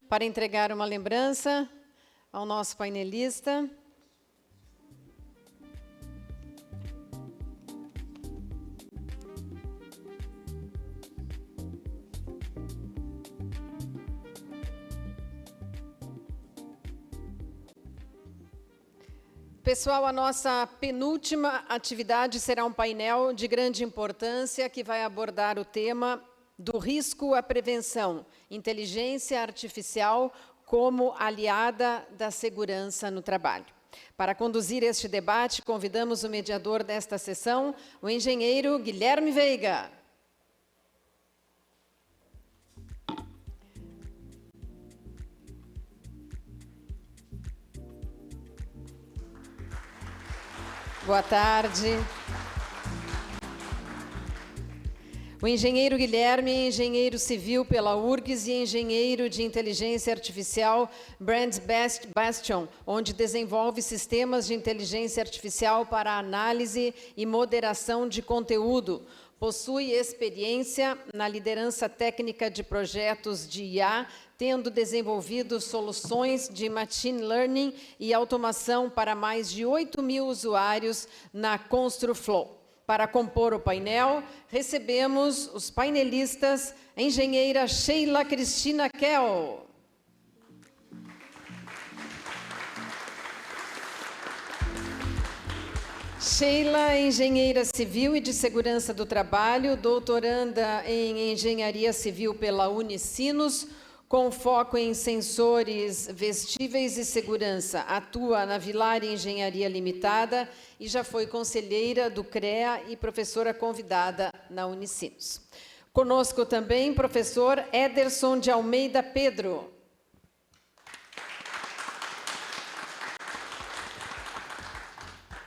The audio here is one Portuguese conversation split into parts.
para entregar uma lembrança ao nosso painelista. Pessoal, a nossa penúltima atividade será um painel de grande importância que vai abordar o tema do risco à prevenção, inteligência artificial como aliada da segurança no trabalho. Para conduzir este debate, convidamos o mediador desta sessão, o engenheiro Guilherme Veiga. Boa tarde. O engenheiro Guilherme é engenheiro civil pela URGS e engenheiro de inteligência artificial Brand Bastion, onde desenvolve sistemas de inteligência artificial para análise e moderação de conteúdo. Possui experiência na liderança técnica de projetos de IA, tendo desenvolvido soluções de machine learning e automação para mais de 8.000 usuários na ConstruFlow. Para compor o painel, recebemos os painelistas, a engenheira Sheila Cristina Kell. Sheila é engenheira civil e de segurança do trabalho, doutoranda em engenharia civil pela Unicinos, com foco em sensores vestíveis e segurança. Atua na Vilar Engenharia Limitada e já foi conselheira do CREA e professora convidada na Unicinos. Conosco também professor Ederson de Almeida Pedro.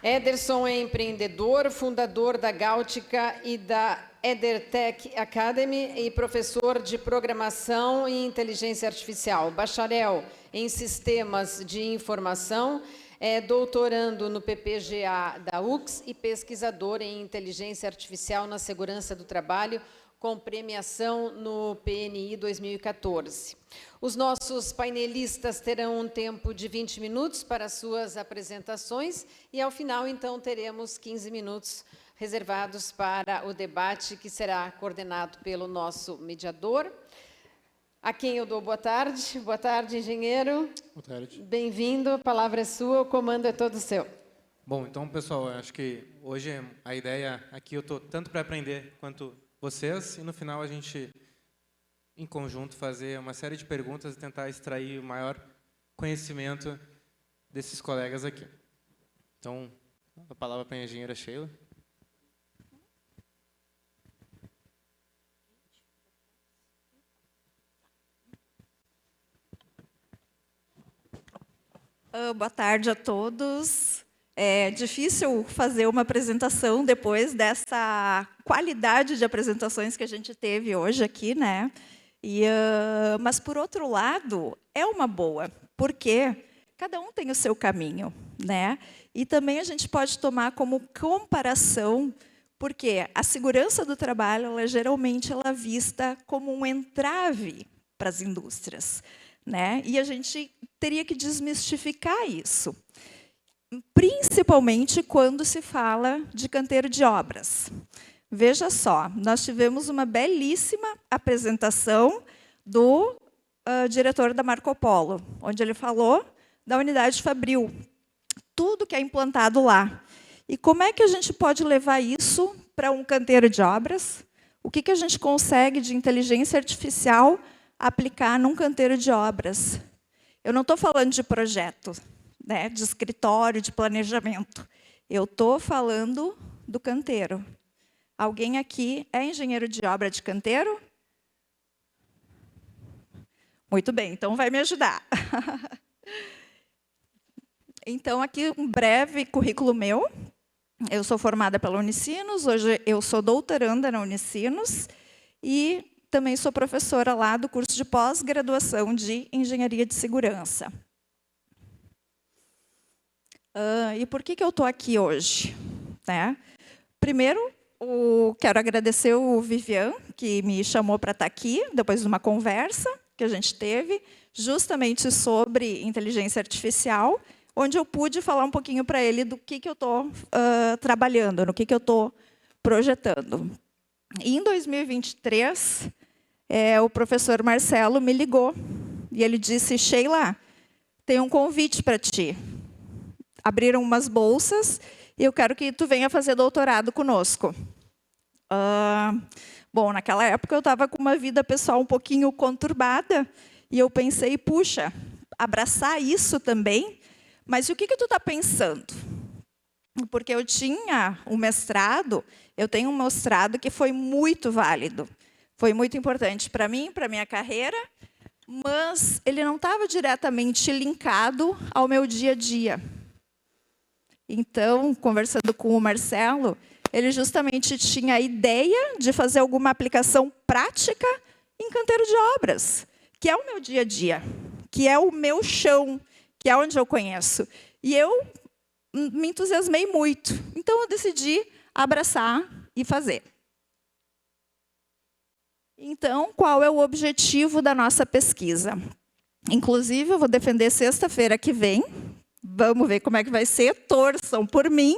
Ederson é empreendedor, fundador da Gáutica e da EtherTech Academy e professor de programação e inteligência artificial, bacharel em sistemas de informação, é doutorando no PPGA da UX e pesquisador em inteligência artificial na segurança do trabalho, com premiação no PNI 2014. Os nossos painelistas terão um tempo de 20 minutos para suas apresentações e, ao final, então, teremos 15 minutos reservados para o debate, que será coordenado pelo nosso mediador, a quem eu dou boa tarde. Boa tarde, engenheiro. Boa tarde. Bem-vindo, a palavra é sua, o comando é todo seu. Bom, então, pessoal, eu acho que hoje a ideia aqui, eu estou tanto para aprender quanto vocês, e no final a gente, em conjunto, fazer uma série de perguntas e tentar extrair o maior conhecimento desses colegas aqui. Então, a palavra para a engenheira Sheila. Boa tarde a todos. É difícil fazer uma apresentação depois dessa qualidade de apresentações que a gente teve hoje aqui, né? Mas, por outro lado, é uma boa, porque cada um tem o seu caminho, né? E também a gente pode tomar como comparação, porque a segurança do trabalho, geralmente, ela é vista como um entrave para as indústrias, né? E a gente teria que desmistificar isso, principalmente quando se fala de canteiro de obras. Veja só, nós tivemos uma belíssima apresentação do diretor da Marco Polo, onde ele falou da unidade Fabril, tudo que é implantado lá. E como é que a gente pode levar isso para um canteiro de obras? O que a gente consegue de inteligência artificial aplicar num canteiro de obras? Eu não estou falando de projeto, né, de escritório, de planejamento. Eu estou falando do canteiro. Alguém aqui é engenheiro de obra de canteiro? Muito bem, então vai me ajudar. Então, aqui um breve currículo meu. Eu sou formada pela Unicinos, hoje eu sou doutoranda na Unicinos e também sou professora lá do curso de pós-graduação de Engenharia de Segurança. E por que eu estou aqui hoje? Né? Primeiro, quero agradecer o Vivian, que me chamou para estar aqui, depois de uma conversa. que a gente teve, justamente sobre inteligência artificial, onde eu pude falar um pouquinho para ele do que eu estou trabalhando, no que eu estou projetando. E em 2023, o professor Marcelo me ligou e ele disse: Sheila, tem um convite para ti. Abriram umas bolsas e eu quero que tu venha fazer doutorado conosco. Bom, naquela época eu estava com uma vida pessoal um pouquinho conturbada e eu pensei, puxa, abraçar isso também, mas o que tu está pensando? Porque eu tinha um mestrado, eu tenho um mestrado que foi muito válido, foi muito importante para mim, para a minha carreira, mas ele não estava diretamente linkado ao meu dia a dia. Então, conversando com o Marcelo, ele justamente tinha a ideia de fazer alguma aplicação prática em canteiro de obras, que é o meu dia a dia, que é o meu chão, que é onde eu conheço. E eu me entusiasmei muito. Então, eu decidi abraçar e fazer. Então, qual é o objetivo da nossa pesquisa? Inclusive, eu vou defender sexta-feira que vem. Vamos ver como é que vai ser. Torçam por mim.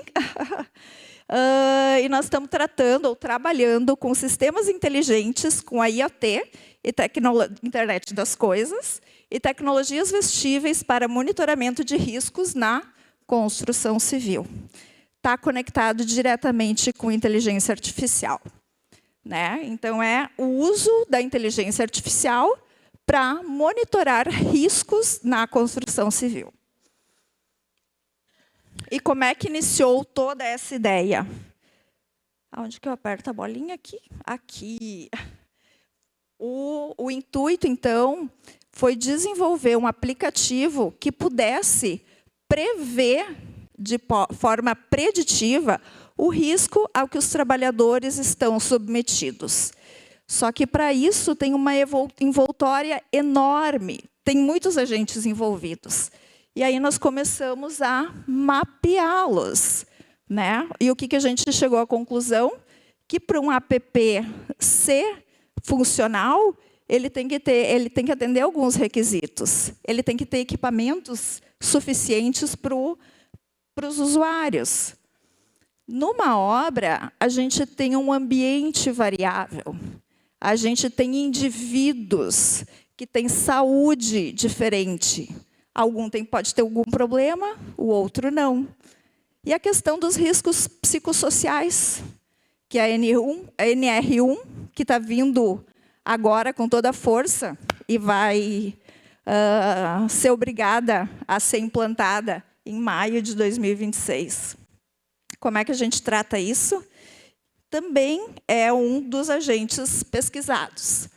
E nós estamos tratando ou trabalhando com sistemas inteligentes, com a IoT, e Internet das Coisas, e tecnologias vestíveis para monitoramento de riscos na construção civil. Está conectado diretamente com inteligência artificial. Né? Então, é o uso da inteligência artificial para monitorar riscos na construção civil. E como é que iniciou toda essa ideia? Onde que eu aperto a bolinha aqui? Aqui. O intuito, então, foi desenvolver um aplicativo que pudesse prever, de forma preditiva, o risco ao que os trabalhadores estão submetidos. Só que, para isso, tem uma envoltória enorme, tem muitos agentes envolvidos. E aí nós começamos a mapeá-los. Né? E o que a gente chegou à conclusão? Que para um app ser funcional, ele tem que atender alguns requisitos. Ele tem que ter equipamentos suficientes para os usuários. Numa obra, a gente tem um ambiente variável. A gente tem indivíduos que têm saúde diferente. Algum pode ter algum problema, o outro não. E a questão dos riscos psicossociais, que a NR1, que está vindo agora com toda a força e vai ser obrigada a ser implantada em maio de 2026. Como é que a gente trata isso? Também é um dos agentes pesquisados.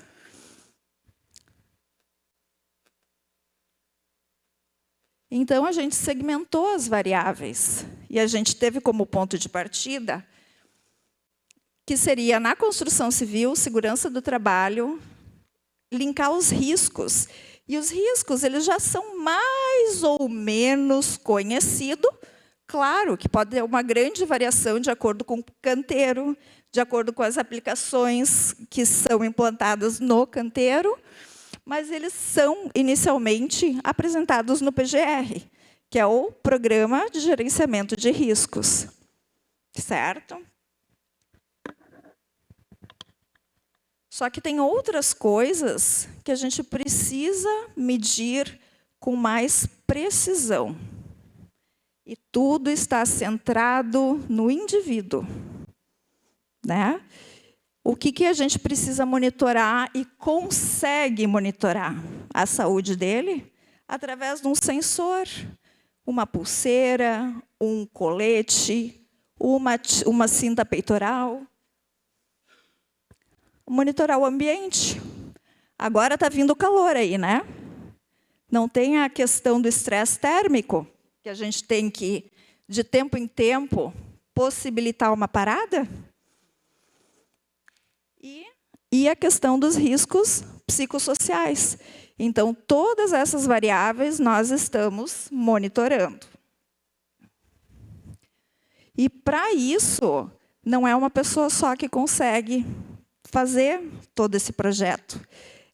Então, a gente segmentou as variáveis. E a gente teve como ponto de partida que seria, na construção civil, segurança do trabalho, linkar os riscos. E os riscos, eles já são mais ou menos conhecidos. Claro que pode ter uma grande variação de acordo com o canteiro, de acordo com as aplicações que são implantadas no canteiro, mas eles são, inicialmente, apresentados no PGR, que é o Programa de Gerenciamento de Riscos. Certo? Só que tem outras coisas que a gente precisa medir com mais precisão. E tudo está centrado no indivíduo. Né? O que a gente precisa monitorar e consegue monitorar a saúde dele? Através de um sensor, uma pulseira, um colete, uma cinta peitoral. Monitorar o ambiente. Agora está vindo o calor aí, né? Não tem a questão do estresse térmico, que a gente tem que, de tempo em tempo, possibilitar uma parada? E a questão dos riscos psicossociais. Então, todas essas variáveis nós estamos monitorando. E, para isso, não é uma pessoa só que consegue fazer todo esse projeto.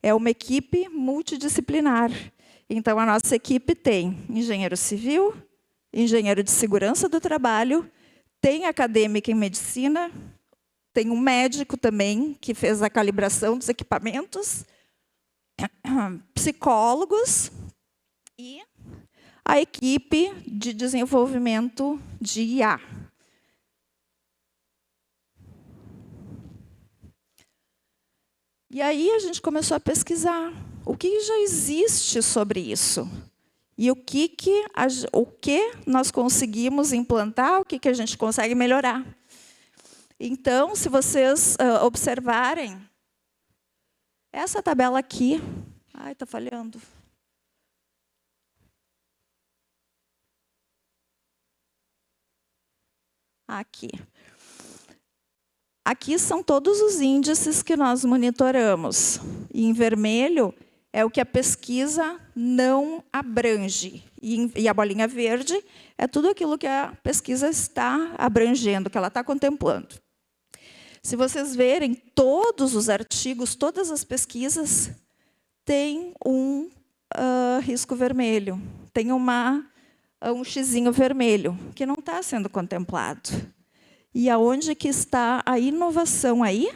é uma equipe multidisciplinar. Então, a nossa equipe tem engenheiro civil, engenheiro de segurança do trabalho, tem acadêmica em medicina, tem um médico também, que fez a calibração dos equipamentos, psicólogos e a equipe de desenvolvimento de IA. E aí a gente começou a pesquisar o que já existe sobre isso e o que nós conseguimos implantar, o que a gente consegue melhorar. Então, se vocês observarem, essa tabela aqui... Ai, está falhando. Aqui. Aqui são todos os índices que nós monitoramos. E em vermelho é o que a pesquisa não abrange. E a bolinha verde é tudo aquilo que a pesquisa está abrangendo, que ela está contemplando. Se vocês verem, todos os artigos, todas as pesquisas têm um risco vermelho, tem um xizinho vermelho, que não está sendo contemplado. E aonde que está a inovação aí?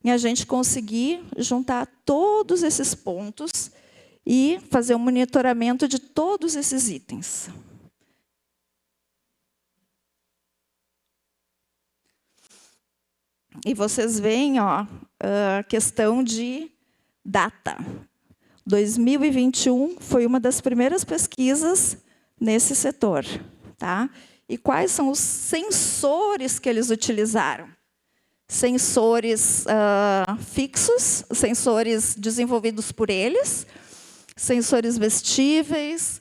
Em a gente conseguir juntar todos esses pontos e fazer um monitoramento de todos esses itens. E vocês veem, ó, a questão de data. 2021 foi uma das primeiras pesquisas nesse setor, tá? E quais são os sensores que eles utilizaram? Sensores fixos, sensores desenvolvidos por eles, sensores vestíveis,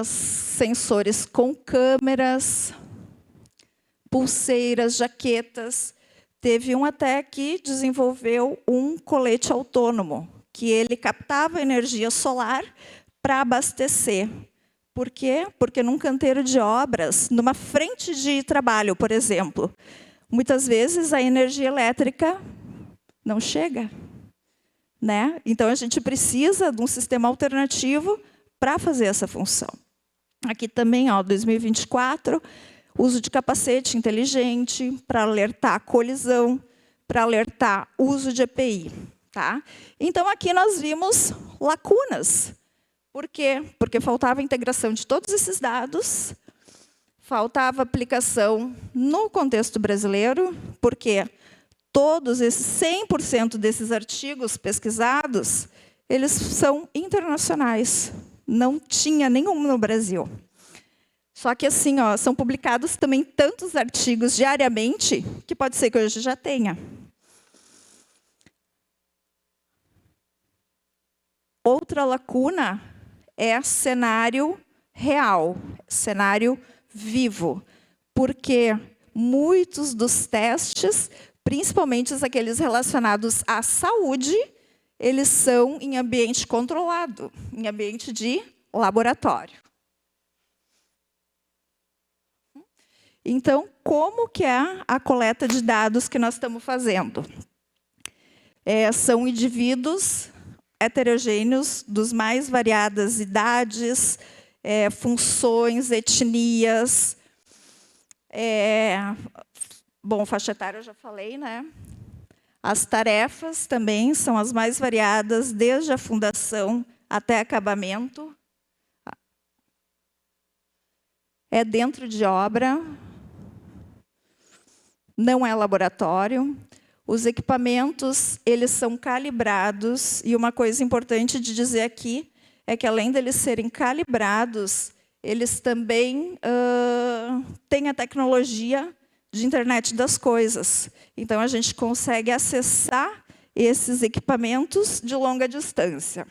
sensores com câmeras, pulseiras, jaquetas. Teve um até que desenvolveu um colete autônomo, que ele captava energia solar para abastecer. Por quê? Porque num canteiro de obras, numa frente de trabalho, por exemplo, muitas vezes a energia elétrica não chega, né? Então, a gente precisa de um sistema alternativo para fazer essa função. Aqui também, ó, 2024, uso de capacete inteligente para alertar colisão, para alertar uso de EPI. Tá? Então, aqui nós vimos lacunas. Por quê? Porque faltava integração de todos esses dados, faltava aplicação no contexto brasileiro, porque todos esses 100% desses artigos pesquisados, eles são internacionais. Não tinha nenhum no Brasil. Só que assim, ó, são publicados também tantos artigos diariamente, que pode ser que hoje já tenha. Outra lacuna é cenário real, cenário vivo, porque muitos dos testes, principalmente aqueles relacionados à saúde, eles são em ambiente controlado, em ambiente de laboratório. Então, como que é a coleta de dados que nós estamos fazendo? São indivíduos heterogêneos, dos mais variadas idades, funções, etnias. Bom, faixa etária eu já falei, né? As tarefas também são as mais variadas, desde a fundação até acabamento. É dentro de obra, não é laboratório. Os equipamentos, eles são calibrados, e uma coisa importante de dizer aqui é que, além deles serem calibrados, eles também têm a tecnologia de internet das coisas. Então, a gente consegue acessar esses equipamentos de longa distância.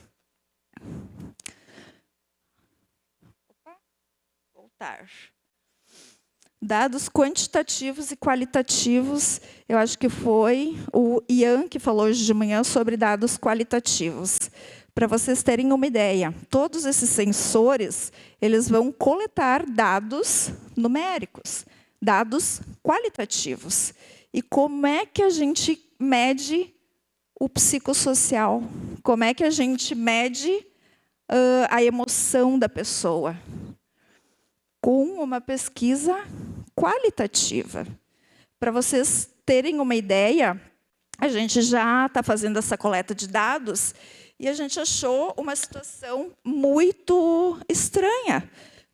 Voltar. Dados quantitativos e qualitativos, eu acho que foi o Ian que falou hoje de manhã sobre dados qualitativos. Para vocês terem uma ideia, todos esses sensores, eles vão coletar dados numéricos, dados qualitativos. E como é que a gente mede o psicossocial. Como é que a gente mede a emoção da pessoa? Com uma pesquisa qualitativa. Para vocês terem uma ideia, a gente já está fazendo essa coleta de dados e a gente achou uma situação muito estranha,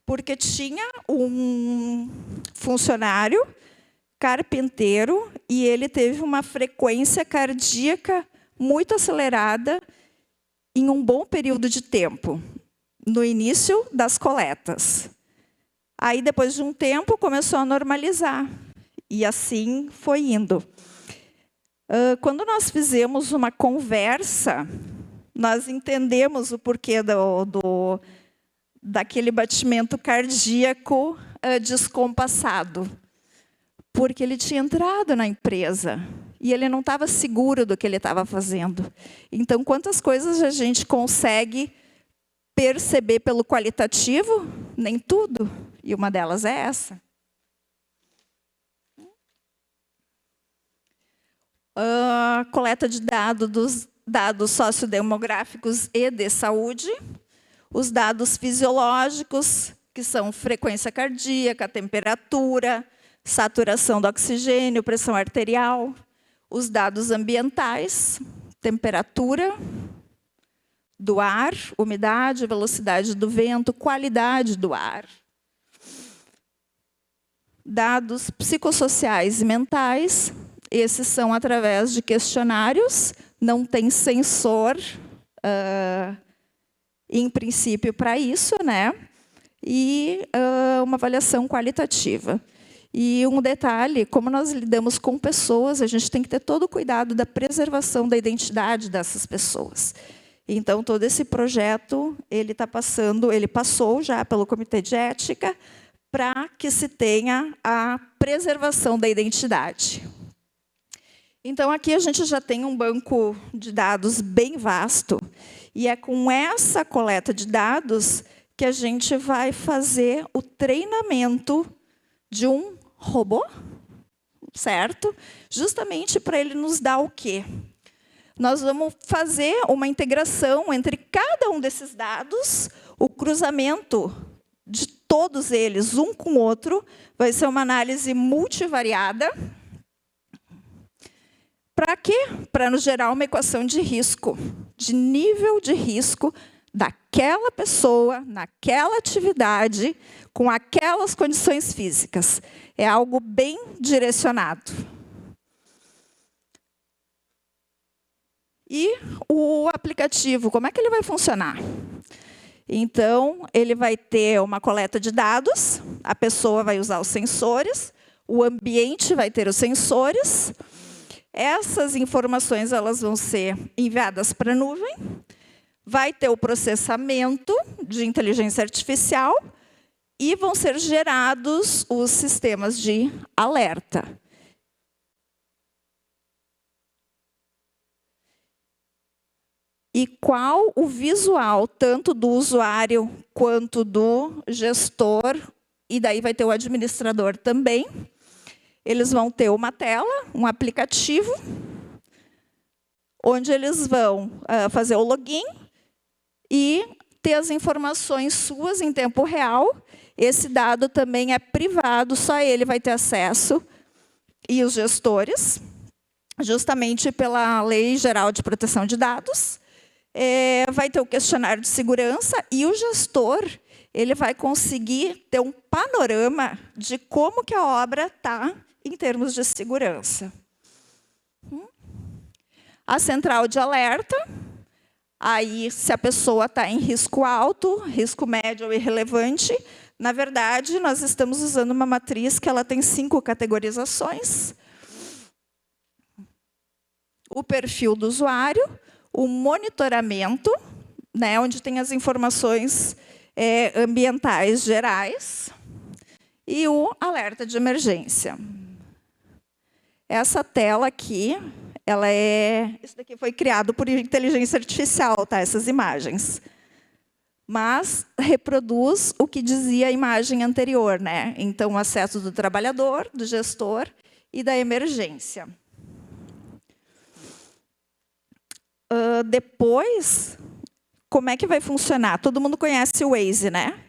porque tinha um funcionário carpinteiro e ele teve uma frequência cardíaca muito acelerada em um bom período de tempo, no início das coletas. Aí, depois de um tempo, começou a normalizar. E assim foi indo. Quando nós fizemos uma conversa, nós entendemos o porquê daquele batimento cardíaco descompassado. Porque ele tinha entrado na empresa e ele não estava seguro do que ele estava fazendo. Então, quantas coisas a gente consegue perceber pelo qualitativo? Nem tudo. E uma delas é essa. Coleta de dados dos dados sociodemográficos e de saúde. Os dados fisiológicos, que são frequência cardíaca, temperatura, saturação do oxigênio, pressão arterial. Os dados ambientais, temperatura do ar, umidade, velocidade do vento, qualidade do ar. Dados psicossociais e mentais, esses são através de questionários, não tem sensor, em princípio, para isso, né? E uma avaliação qualitativa. E um detalhe, como nós lidamos com pessoas, a gente tem que ter todo o cuidado da preservação da identidade dessas pessoas. Então, todo esse projeto, ele passou já pelo Comitê de Ética, para que se tenha a preservação da identidade. Então, aqui a gente já tem um banco de dados bem vasto, e é com essa coleta de dados que a gente vai fazer o treinamento de um robô, certo? Justamente para ele nos dar o quê? Nós vamos fazer uma integração entre cada um desses dados, o cruzamento de todos eles, um com o outro, vai ser uma análise multivariada. Para quê? Para nos gerar uma equação de risco, de nível de risco daquela pessoa, naquela atividade, com aquelas condições físicas. É algo bem direcionado. E o aplicativo, como é que ele vai funcionar? Então, ele vai ter uma coleta de dados, a pessoa vai usar os sensores, o ambiente vai ter os sensores. Essas informações elas vão ser enviadas para a nuvem, vai ter o processamento de inteligência artificial e vão ser gerados os sistemas de alerta. E qual o visual, tanto do usuário quanto do gestor, e daí vai ter o administrador também. Eles vão ter uma tela, um aplicativo, onde eles vão fazer o login e ter as informações suas em tempo real. Esse dado também é privado, só ele vai ter acesso, e os gestores, justamente pela Lei Geral de Proteção de Dados. Vai ter o questionário de segurança e o gestor ele vai conseguir ter um panorama de como que a obra está em termos de segurança. A central de alerta, aí se a pessoa está em risco alto, risco médio ou irrelevante, na verdade, nós estamos usando uma matriz que ela tem 5 categorizações. O perfil do usuário, o monitoramento, né, onde tem as informações ambientais gerais, e o alerta de emergência. Essa tela aqui, isso daqui foi criado por inteligência artificial, tá, essas imagens. Mas reproduz o que dizia a imagem anterior, né? Então, o acesso do trabalhador, do gestor e da emergência. depois, como é que vai funcionar? Todo mundo conhece o Waze, né?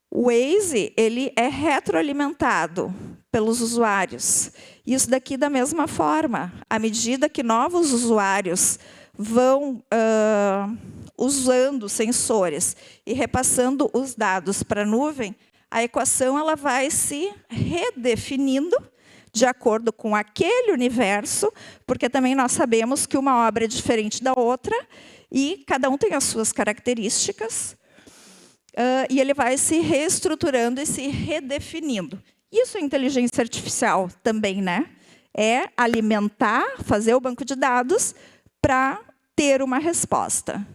O Waze, ele é retroalimentado pelos usuários. Isso daqui da mesma forma, à medida que novos usuários vão usando sensores e repassando os dados para a nuvem, a equação ela vai se redefinindo de acordo com aquele universo, porque também nós sabemos que uma obra é diferente da outra e cada um tem as suas características, e ele vai se reestruturando e se redefinindo. Isso é inteligência artificial também, né? É alimentar, fazer o banco de dados para ter uma resposta.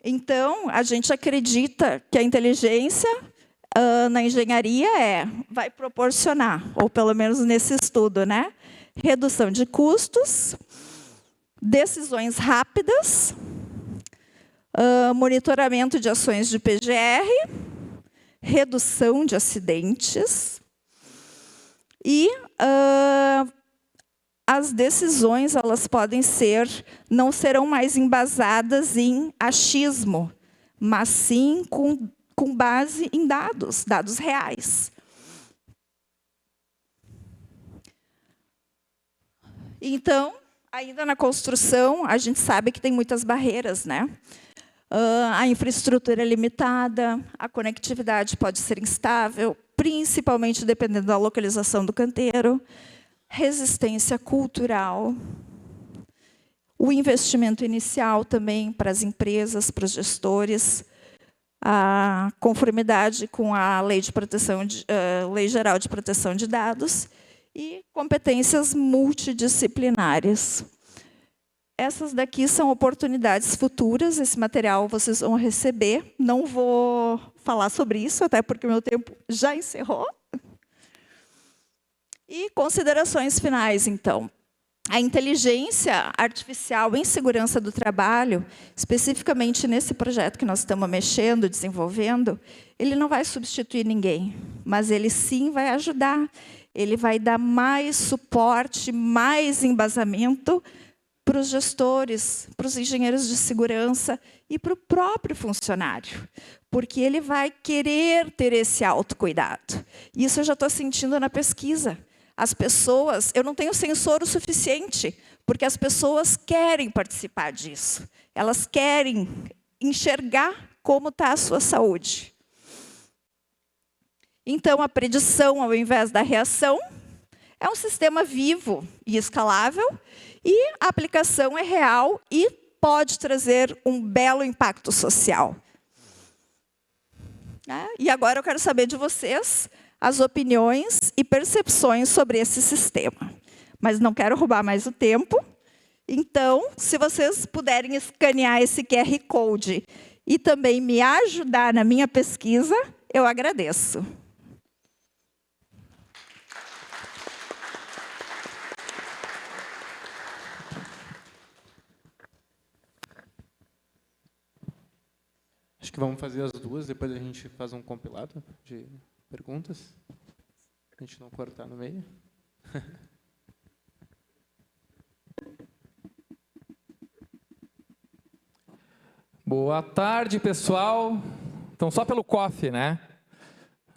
Então, a gente acredita que a inteligência na engenharia vai proporcionar, ou pelo menos nesse estudo, né? Redução de custos, decisões rápidas, monitoramento de ações de PGR, redução de acidentes e as decisões elas podem não serão mais embasadas em achismo, mas sim com base em dados reais. Então, ainda na construção, a gente sabe que tem muitas barreiras, né? A infraestrutura é limitada, a conectividade pode ser instável, principalmente dependendo da localização do canteiro, resistência cultural, o investimento inicial também para as empresas, para os gestores, a conformidade com a Lei Geral de Proteção de Dados e competências multidisciplinares. Essas daqui são oportunidades futuras, esse material vocês vão receber. Não vou falar sobre isso, até porque o meu tempo já encerrou. E considerações finais, então. A inteligência artificial em segurança do trabalho, especificamente nesse projeto que nós estamos mexendo, desenvolvendo, ele não vai substituir ninguém, mas ele sim vai ajudar. Ele vai dar mais suporte, mais embasamento para os gestores, para os engenheiros de segurança e para o próprio funcionário, porque ele vai querer ter esse autocuidado. Isso eu já estou sentindo na pesquisa. As pessoas, eu não tenho sensor o suficiente, porque as pessoas querem participar disso. Elas querem enxergar como está a sua saúde. Então, a predição, ao invés da reação, é um sistema vivo e escalável, e a aplicação é real e pode trazer um belo impacto social. E agora eu quero saber de vocês as opiniões e percepções sobre esse sistema. Mas não quero roubar mais o tempo. Então, se vocês puderem escanear esse QR Code e também me ajudar na minha pesquisa, eu agradeço. Acho que vamos fazer as duas, depois a gente faz um compilado de perguntas, para a gente não cortar no meio. Boa tarde, pessoal. Então, só pelo coffee, né?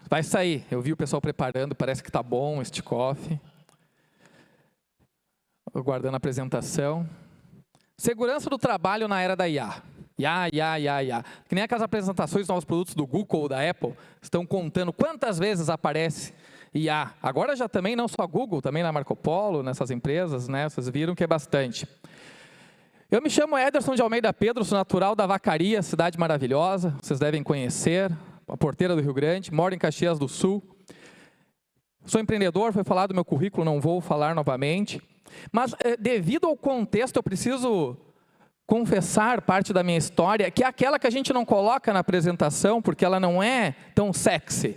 Vai sair. Eu vi o pessoal preparando, parece que está bom este coffee. Aguardando a apresentação. Segurança do trabalho na era da IA. IA. Que nem aquelas apresentações de novos produtos do Google ou da Apple, estão contando quantas vezes aparece IA. Agora já também, não só Google, também na Marco Polo, nessas empresas, né? Vocês viram que é bastante. Eu me chamo Ederson de Almeida Pedro, sou natural da Vacaria, cidade maravilhosa, vocês devem conhecer, a porteira do Rio Grande, moro em Caxias do Sul. Sou empreendedor, foi falado do meu currículo, não vou falar novamente. Mas, devido ao contexto, eu preciso confessar parte da minha história, que é aquela que a gente não coloca na apresentação, porque ela não é tão sexy.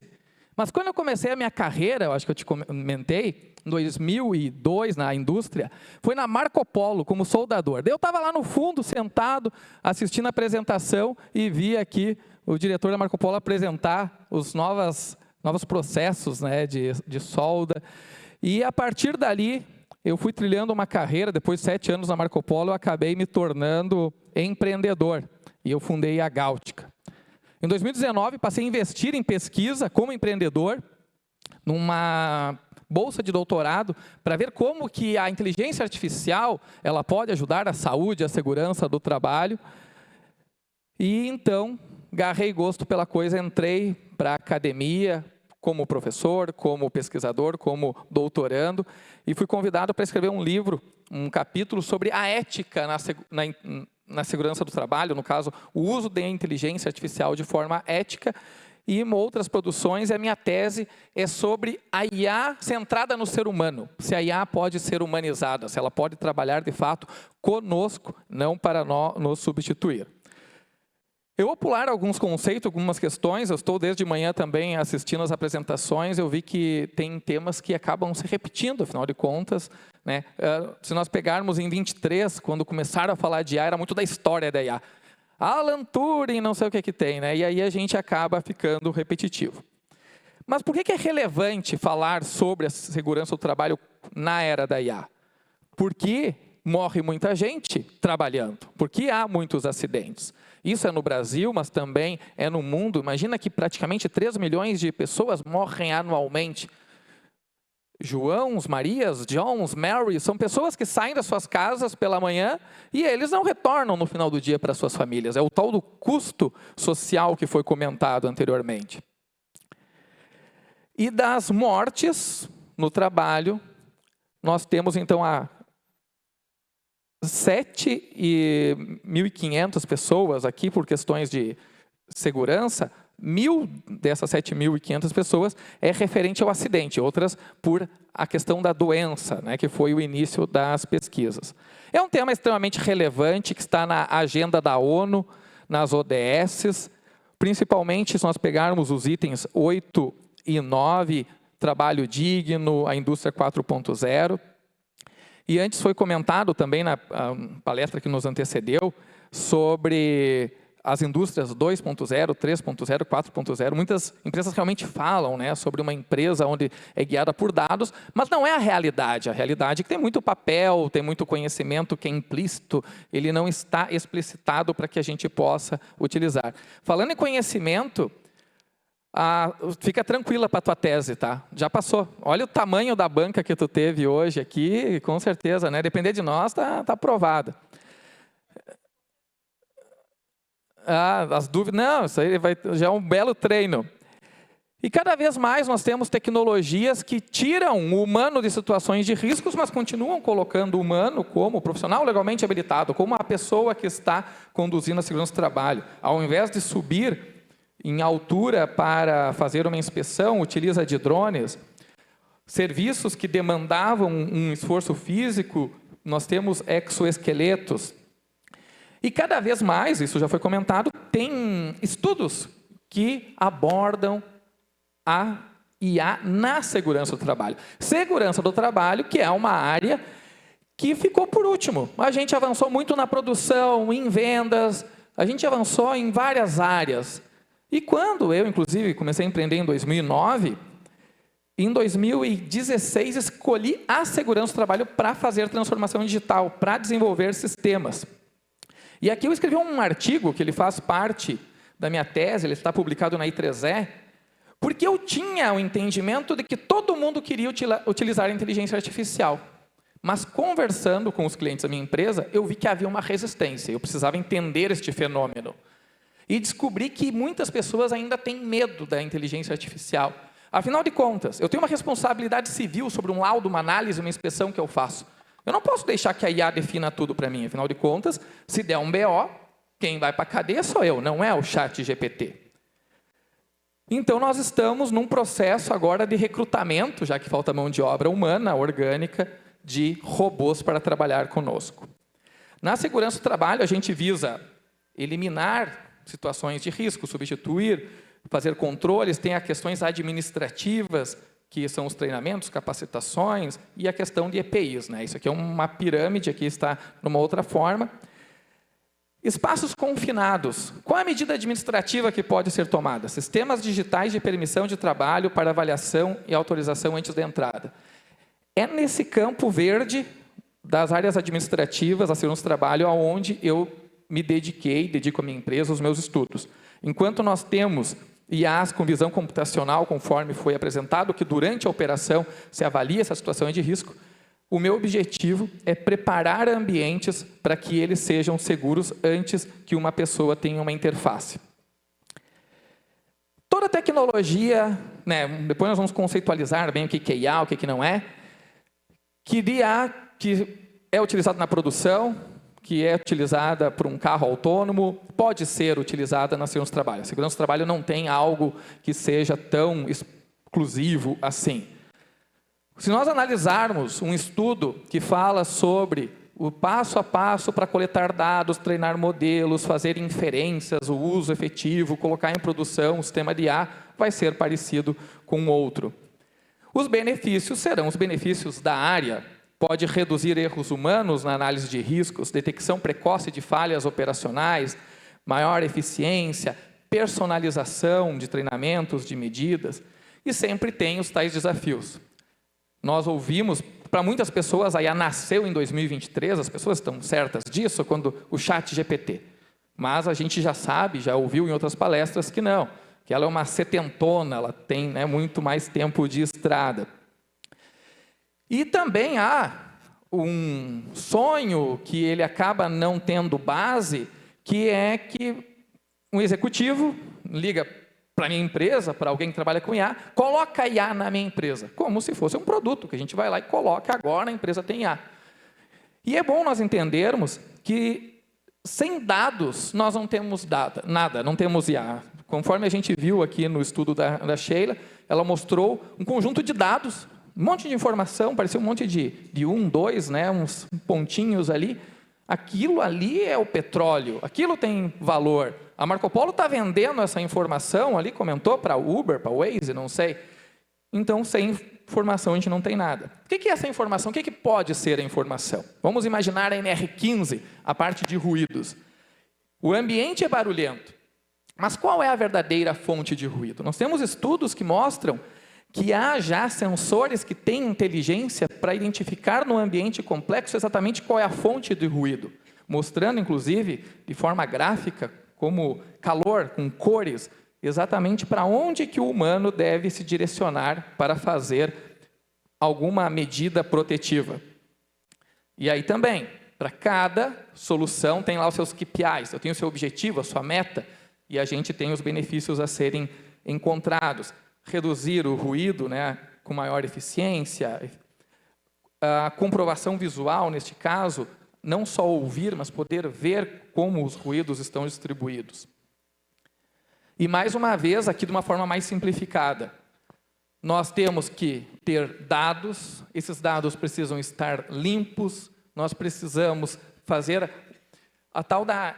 Mas quando eu comecei a minha carreira, eu acho que eu te comentei, em 2002, na indústria, foi na Marco Polo, como soldador. Daí eu estava lá no fundo, sentado, assistindo a apresentação, e vi aqui o diretor da Marco Polo apresentar os novos processos, né, de solda. E a partir dali, eu fui trilhando uma carreira, depois de 7 anos na Marco Polo, eu acabei me tornando empreendedor, e eu fundei a Gáutica. Em 2019, passei a investir em pesquisa como empreendedor, numa bolsa de doutorado, para ver como que a inteligência artificial ela pode ajudar a saúde, a segurança do trabalho. E então, agarrei gosto pela coisa, entrei para a academia, como professor, como pesquisador, como doutorando, e fui convidado para escrever um livro, um capítulo sobre a ética na segurança do trabalho, no caso, o uso da inteligência artificial de forma ética, e em outras produções, a minha tese é sobre a IA centrada no ser humano, se a IA pode ser humanizada, se ela pode trabalhar de fato conosco, não para nos substituir. Eu vou pular alguns conceitos, algumas questões, eu estou desde manhã também assistindo as apresentações, eu vi que tem temas que acabam se repetindo, afinal de contas, né? Se nós pegarmos em 23, quando começaram a falar de IA, era muito da história da IA. Alan Turing, não sei o que tem, né? E aí a gente acaba ficando repetitivo. Mas por que é relevante falar sobre a segurança do trabalho na era da IA? Porque morre muita gente trabalhando, porque há muitos acidentes. Isso é no Brasil, mas também é no mundo. Imagina que praticamente 3 milhões de pessoas morrem anualmente. Joãos, Marias, Johns, Mary, são pessoas que saem das suas casas pela manhã e eles não retornam no final do dia para suas famílias. É o tal do custo social que foi comentado anteriormente. E das mortes no trabalho, nós temos então a 7.500 pessoas aqui por questões de segurança. 1.000 dessas 7.500 pessoas é referente ao acidente, outras por a questão da doença, né, que foi o início das pesquisas. É um tema extremamente relevante que está na agenda da ONU, nas ODSs, principalmente se nós pegarmos os itens 8 e 9, trabalho digno, a indústria 4.0. E antes foi comentado também na palestra que nos antecedeu sobre as indústrias 2.0, 3.0, 4.0, muitas empresas realmente falam, né, sobre uma empresa onde é guiada por dados, mas não é a realidade. A realidade é que tem muito papel, tem muito conhecimento que é implícito, ele não está explicitado para que a gente possa utilizar. Falando em conhecimento, fica tranquila para a tua tese, tá? Já passou. Olha o tamanho da banca que tu teve hoje aqui, com certeza, né? Depender de nós, tá aprovada. As dúvidas, não, isso aí já é um belo treino. E cada vez mais nós temos tecnologias que tiram o humano de situações de riscos, mas continuam colocando o humano como profissional legalmente habilitado, como a pessoa que está conduzindo a segurança do trabalho. Ao invés de subir em altura para fazer uma inspeção, utiliza de drones. Serviços que demandavam um esforço físico, nós temos exoesqueletos. E cada vez mais, isso já foi comentado, tem estudos que abordam a IA na segurança do trabalho. Segurança do trabalho, que é uma área que ficou por último. A gente avançou muito na produção, em vendas, a gente avançou em várias áreas. E quando eu, inclusive, comecei a empreender em 2009, em 2016 escolhi a segurança do trabalho para fazer transformação digital, para desenvolver sistemas. E aqui eu escrevi um artigo, que ele faz parte da minha tese, ele está publicado na I3E, porque eu tinha o entendimento de que todo mundo queria utilizar a inteligência artificial. Mas conversando com os clientes da minha empresa, eu vi que havia uma resistência, eu precisava entender este fenômeno. E descobri que muitas pessoas ainda têm medo da inteligência artificial. Afinal de contas, eu tenho uma responsabilidade civil sobre um laudo, uma análise, uma inspeção que eu faço. Eu não posso deixar que a IA defina tudo para mim. Afinal de contas, se der um BO, quem vai para a cadeia sou eu, não é o ChatGPT. Então, nós estamos num processo agora de recrutamento, já que falta mão de obra humana, orgânica, de robôs para trabalhar conosco. Na segurança do trabalho, a gente visa eliminar situações de risco, substituir, fazer controles, tem as questões administrativas, que são os treinamentos, capacitações, e a questão de EPIs, né? Isso aqui é uma pirâmide, aqui está numa outra forma. Espaços confinados. Qual a medida administrativa que pode ser tomada? Sistemas digitais de permissão de trabalho para avaliação e autorização antes da entrada. É nesse campo verde das áreas administrativas, a segurança do trabalho, aonde eu me dedico a minha empresa, os meus estudos. Enquanto nós temos IAs com visão computacional, conforme foi apresentado, que durante a operação se avalia essa situação de risco, o meu objetivo é preparar ambientes para que eles sejam seguros antes que uma pessoa tenha uma interface. Toda tecnologia, né, depois nós vamos conceitualizar bem o que é IA, o que não é, que IA que é utilizada na produção, que é utilizada por um carro autônomo, pode ser utilizada na segurança do trabalho. A segurança do trabalho não tem algo que seja tão exclusivo assim. Se nós analisarmos um estudo que fala sobre o passo a passo para coletar dados, treinar modelos, fazer inferências, o uso efetivo, colocar em produção o sistema de IA, vai ser parecido com outro. Os benefícios serão os benefícios da área. Pode reduzir erros humanos na análise de riscos, detecção precoce de falhas operacionais, maior eficiência, personalização de treinamentos, de medidas, e sempre tem os tais desafios. Nós ouvimos, para muitas pessoas, a IA nasceu em 2023, as pessoas estão certas disso, quando o ChatGPT. Mas a gente já sabe, já ouviu em outras palestras que não, que ela é uma setentona, ela tem, né, muito mais tempo de estrada. E também há um sonho que ele acaba não tendo base, que é que um executivo liga para a minha empresa, para alguém que trabalha com IA, coloca IA na minha empresa, como se fosse um produto, que a gente vai lá e coloca agora, a empresa tem IA. E é bom nós entendermos que sem dados nós não temos nada, não temos IA. Conforme a gente viu aqui no estudo da Sheila, ela mostrou um conjunto de dados, um monte de informação, parecia um monte de 1, 2, né, uns pontinhos ali. Aquilo ali é o petróleo, aquilo tem valor. A Marco Polo está vendendo essa informação ali, comentou para o Uber, para o Waze, não sei. Então, sem informação a gente não tem nada. O que é essa informação? O que pode ser a informação? Vamos imaginar a NR15, a parte de ruídos. O ambiente é barulhento, mas qual é a verdadeira fonte de ruído? Nós temos estudos que mostram que há já sensores que têm inteligência para identificar no ambiente complexo exatamente qual é a fonte de ruído, mostrando, inclusive, de forma gráfica, como calor, com cores, exatamente para onde que o humano deve se direcionar para fazer alguma medida protetiva. E aí também, para cada solução tem lá os seus KPIs, eu tenho o seu objetivo, a sua meta, e a gente tem os benefícios a serem encontrados. Reduzir o ruído, né, com maior eficiência, a comprovação visual, neste caso, não só ouvir, mas poder ver como os ruídos estão distribuídos. E, mais uma vez, aqui de uma forma mais simplificada, nós temos que ter dados, esses dados precisam estar limpos, nós precisamos fazer a tal da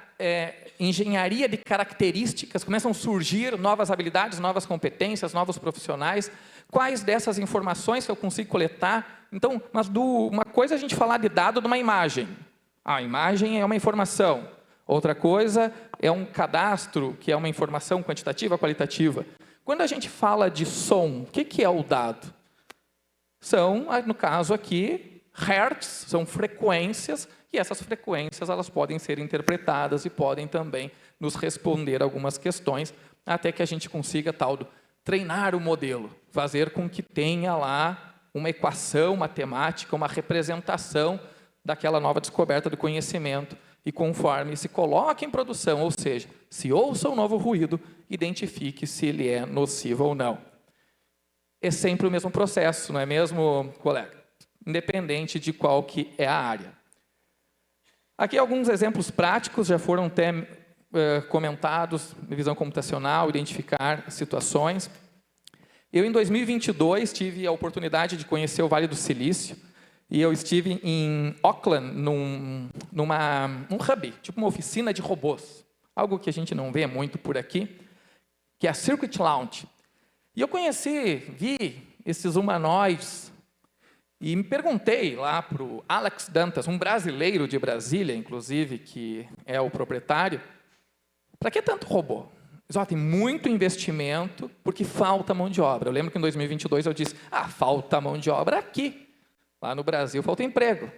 engenharia de características, começam a surgir novas habilidades, novas competências, novos profissionais. Quais dessas informações que eu consigo coletar? Então, uma coisa é a gente falar de dado de uma imagem. A imagem é uma informação. Outra coisa é um cadastro, que é uma informação quantitativa, qualitativa. Quando a gente fala de som, o que é o dado? São, no caso aqui, hertz, são frequências, e essas frequências elas podem ser interpretadas e podem também nos responder algumas questões, até que a gente consiga treinar o modelo, fazer com que tenha lá uma equação matemática, uma representação daquela nova descoberta do conhecimento, e conforme se coloca em produção, ou seja, se ouça um novo ruído, identifique se ele é nocivo ou não. É sempre o mesmo processo, não é mesmo, colega? Independente de qual que é a área. Aqui alguns exemplos práticos já foram até comentados, visão computacional, identificar situações. Eu, em 2022, tive a oportunidade de conhecer o Vale do Silício, e eu estive em Auckland, num hub, tipo uma oficina de robôs, algo que a gente não vê muito por aqui, que é a Circuit Lounge. E eu vi esses humanoides, e me perguntei lá para o Alex Dantas, um brasileiro de Brasília, inclusive, que é o proprietário, para que tanto robô? Tem muito investimento porque falta mão de obra. Eu lembro que em 2022 eu disse, falta mão de obra aqui. Lá no Brasil falta emprego.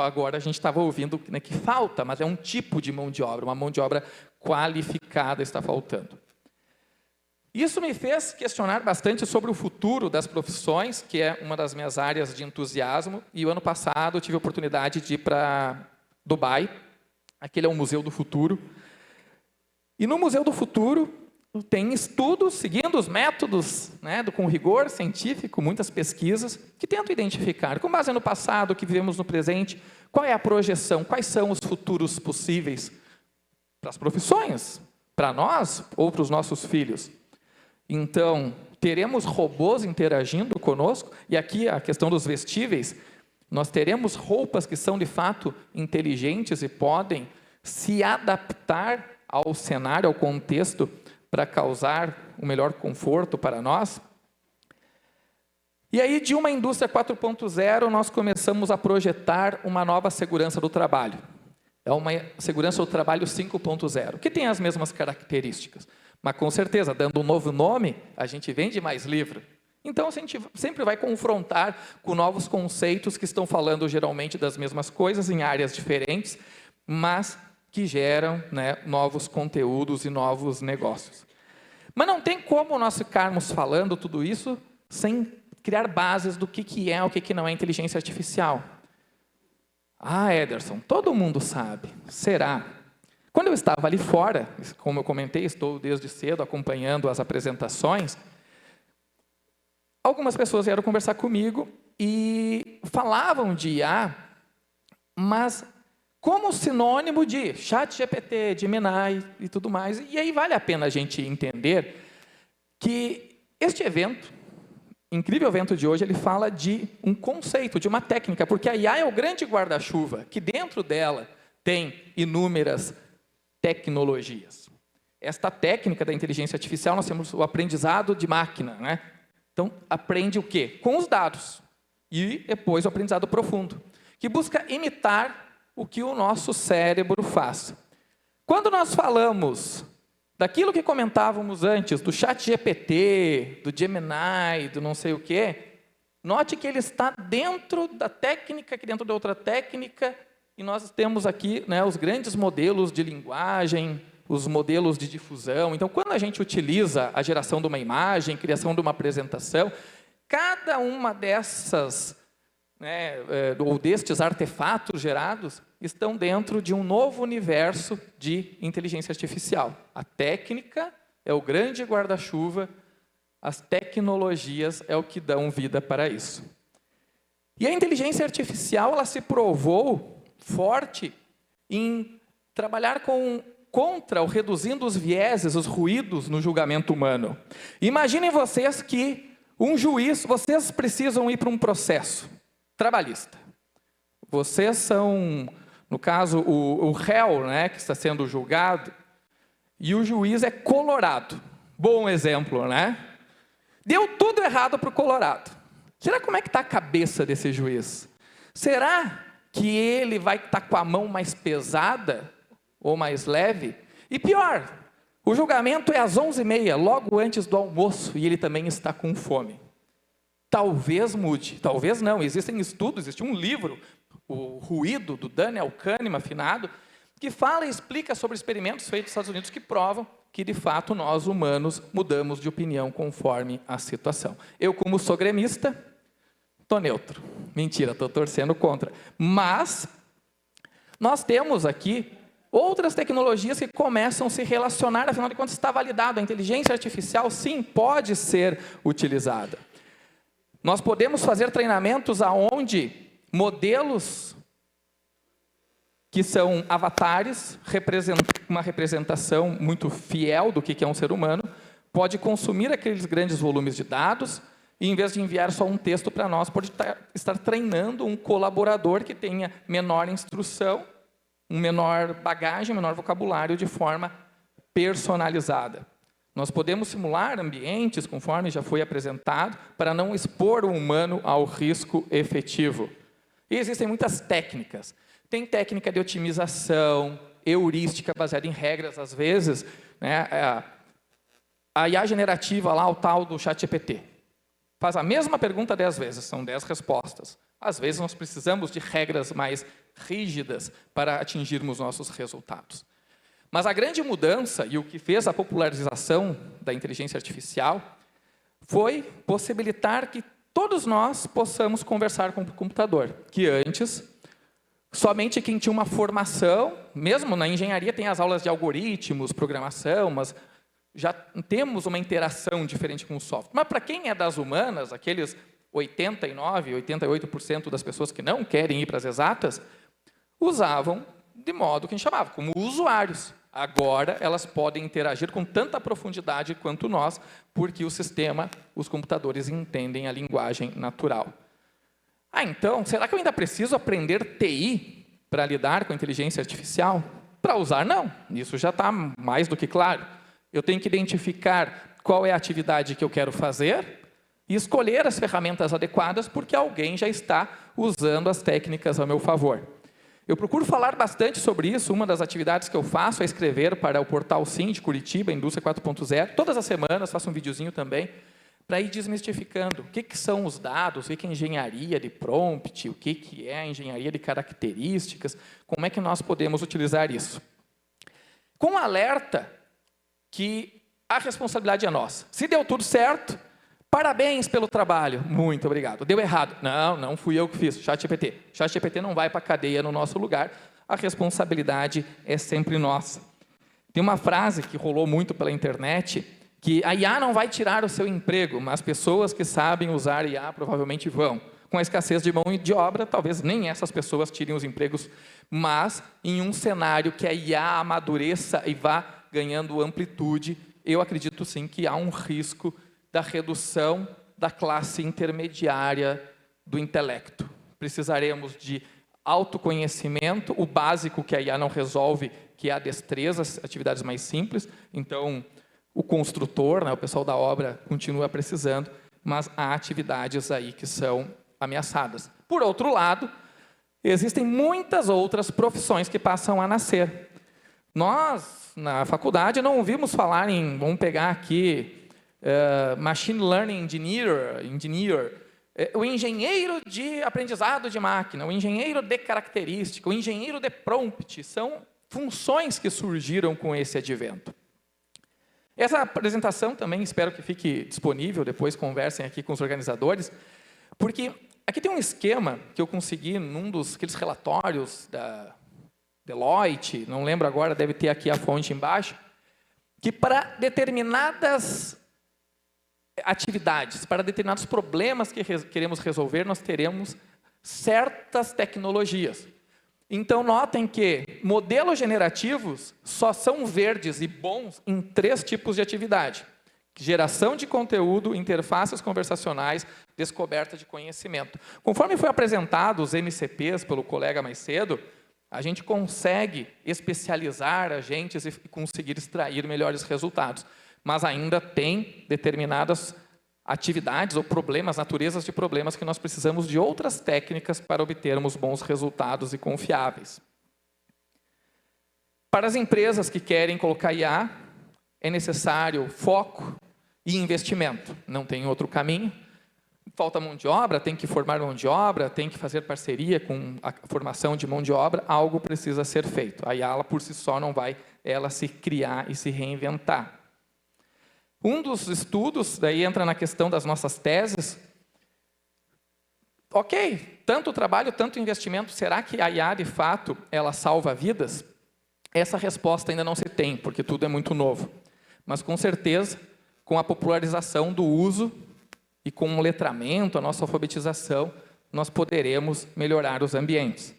Agora a gente estava ouvindo, né, que falta, mas é um tipo de mão de obra, uma mão de obra qualificada está faltando. Isso me fez questionar bastante sobre o futuro das profissões, que é uma das minhas áreas de entusiasmo, e o ano passado eu tive a oportunidade de ir para Dubai. Aquele é o Museu do Futuro. E no Museu do Futuro tem estudos, seguindo os métodos, né, com rigor científico, muitas pesquisas, que tentam identificar, com base no passado, o que vivemos no presente, qual é a projeção, quais são os futuros possíveis para as profissões, para nós ou para os nossos filhos. Então, teremos robôs interagindo conosco, e aqui a questão dos vestíveis, nós teremos roupas que são de fato inteligentes e podem se adaptar ao cenário, ao contexto, para causar o melhor conforto para nós. E aí, de uma indústria 4.0, nós começamos a projetar uma nova segurança do trabalho. É uma segurança do trabalho 5.0, que tem as mesmas características. Mas, com certeza, dando um novo nome, a gente vende mais livro. Então, a gente sempre vai confrontar com novos conceitos que estão falando, geralmente, das mesmas coisas, em áreas diferentes, mas que geram, né, novos conteúdos e novos negócios. Mas não tem como nós ficarmos falando tudo isso sem criar bases do que é, o que não é inteligência artificial. Ah, Ederson, todo mundo sabe. Será? Quando eu estava ali fora, como eu comentei, estou desde cedo acompanhando as apresentações, algumas pessoas vieram conversar comigo e falavam de IA, mas como sinônimo de ChatGPT, Gemini e tudo mais. E aí vale a pena a gente entender que este evento, incrível evento de hoje, ele fala de um conceito, de uma técnica, porque a IA é o grande guarda-chuva, que dentro dela tem inúmeras tecnologias. Esta técnica da inteligência artificial, nós temos o aprendizado de máquina, né? Então, aprende o quê? Com os dados. E depois o aprendizado profundo, que busca imitar o que o nosso cérebro faz. Quando nós falamos daquilo que comentávamos antes, do ChatGPT, do Gemini, do não sei o quê, note que ele está dentro da técnica, aqui dentro de outra técnica, e nós temos aqui, né, os grandes modelos de linguagem, os modelos de difusão. Então, quando a gente utiliza a geração de uma imagem, criação de uma apresentação, cada uma dessas, né, ou destes artefatos gerados, estão dentro de um novo universo de inteligência artificial. A técnica é o grande guarda-chuva, as tecnologias é o que dão vida para isso. E a inteligência artificial, ela se provou forte em trabalhar contra ou reduzindo os vieses, os ruídos no julgamento humano. Imaginem vocês que um juiz, vocês precisam ir para um processo trabalhista. Vocês são, no caso, o réu, né, que está sendo julgado, e o juiz é colorado. Bom exemplo, né? Deu tudo errado para o colorado. Será como é que está a cabeça desse juiz? Será que ele vai estar com a mão mais pesada ou mais leve? E pior, o julgamento é às 11h30, logo antes do almoço, e ele também está com fome. Talvez mude, talvez não. Existem estudos, existe um livro, O Ruído, do Daniel Kahneman, afinado, que fala e explica sobre experimentos feitos nos Estados Unidos que provam que, de fato, nós, humanos, mudamos de opinião conforme a situação. Eu, como sou gremista, estou neutro. Mentira, estou torcendo contra. Mas nós temos aqui outras tecnologias que começam a se relacionar, afinal de contas está validado, a inteligência artificial sim pode ser utilizada. Nós podemos fazer treinamentos aonde modelos que são avatares, uma representação muito fiel do que é um ser humano, pode consumir aqueles grandes volumes de dados e, em vez de enviar só um texto para nós, pode estar treinando um colaborador que tenha menor instrução, menor bagagem, menor vocabulário, de forma personalizada. Nós podemos simular ambientes, conforme já foi apresentado, para não expor o humano ao risco efetivo. E existem muitas técnicas. Tem técnica de otimização, heurística, baseada em regras, às vezes, né? A IA generativa lá, o tal do ChatGPT. Faz a mesma pergunta 10 vezes, são 10 respostas. Às vezes, nós precisamos de regras mais rígidas para atingirmos nossos resultados. Mas a grande mudança, e o que fez a popularização da inteligência artificial, foi possibilitar que todos nós possamos conversar com o computador, que antes, somente quem tinha uma formação, mesmo na engenharia tem as aulas de algoritmos, programação, mas já temos uma interação diferente com o software. Mas para quem é das humanas, aqueles 89%, 88% das pessoas que não querem ir para as exatas, usavam de modo que a gente chamava, como usuários. Agora, elas podem interagir com tanta profundidade quanto nós, porque o sistema, os computadores entendem a linguagem natural. Então, será que eu ainda preciso aprender TI para lidar com a inteligência artificial? Para usar, não. Isso já está mais do que claro. Eu tenho que identificar qual é a atividade que eu quero fazer e escolher as ferramentas adequadas, porque alguém já está usando as técnicas a meu favor. Eu procuro falar bastante sobre isso. Uma das atividades que eu faço é escrever para o portal Sim de Curitiba, Indústria 4.0. Todas as semanas faço um videozinho também, para ir desmistificando o que são os dados, o que é engenharia de prompt, o que é a engenharia de características, como é que nós podemos utilizar isso. Com alerta que a responsabilidade é nossa. Se deu tudo certo, parabéns pelo trabalho, muito obrigado. Deu errado, não fui eu que fiz, ChatGPT. ChatGPT não vai para a cadeia no nosso lugar, a responsabilidade é sempre nossa. Tem uma frase que rolou muito pela internet, que a IA não vai tirar o seu emprego, mas pessoas que sabem usar IA provavelmente vão. Com a escassez de mão de obra, talvez nem essas pessoas tirem os empregos, mas em um cenário que a IA amadureça e vá ganhando amplitude, eu acredito sim que há um risco da redução da classe intermediária do intelecto. Precisaremos de autoconhecimento, o básico que a IA não resolve, que é a destreza, as atividades mais simples. Então, o construtor, o pessoal da obra, continua precisando, mas há atividades aí que são ameaçadas. Por outro lado, existem muitas outras profissões que passam a nascer. Nós, na faculdade, não ouvimos falar em, vamos pegar aqui, Machine Learning Engineer, o engenheiro de aprendizado de máquina, o engenheiro de característica, o engenheiro de prompt, são funções que surgiram com esse advento. Essa apresentação também espero que fique disponível, depois conversem aqui com os organizadores, porque aqui tem um esquema que eu consegui num aqueles relatórios da Deloitte, não lembro agora, deve ter aqui a fonte embaixo, que para determinadas atividades, para determinados problemas que queremos resolver, nós teremos certas tecnologias. Então, notem que modelos generativos só são verdes e bons em 3 tipos de atividade. Geração de conteúdo, interfaces conversacionais, descoberta de conhecimento. Conforme foi apresentado os MCPs pelo colega mais cedo, a gente consegue especializar agentes e conseguir extrair melhores resultados. Mas ainda tem determinadas atividades ou problemas, naturezas de problemas, que nós precisamos de outras técnicas para obtermos bons resultados e confiáveis. Para as empresas que querem colocar IA, é necessário foco e investimento. Não tem outro caminho. Falta mão de obra, tem que formar mão de obra, tem que fazer parceria com a formação de mão de obra, algo precisa ser feito. A IA, por si só, não vai ela se criar e se reinventar. Um dos estudos, daí entra na questão das nossas teses, ok, tanto trabalho, tanto investimento, será que a IA, de fato, ela salva vidas? Essa resposta ainda não se tem, porque tudo é muito novo. Mas, com certeza, com a popularização do uso e com o letramento, a nossa alfabetização, nós poderemos melhorar os ambientes.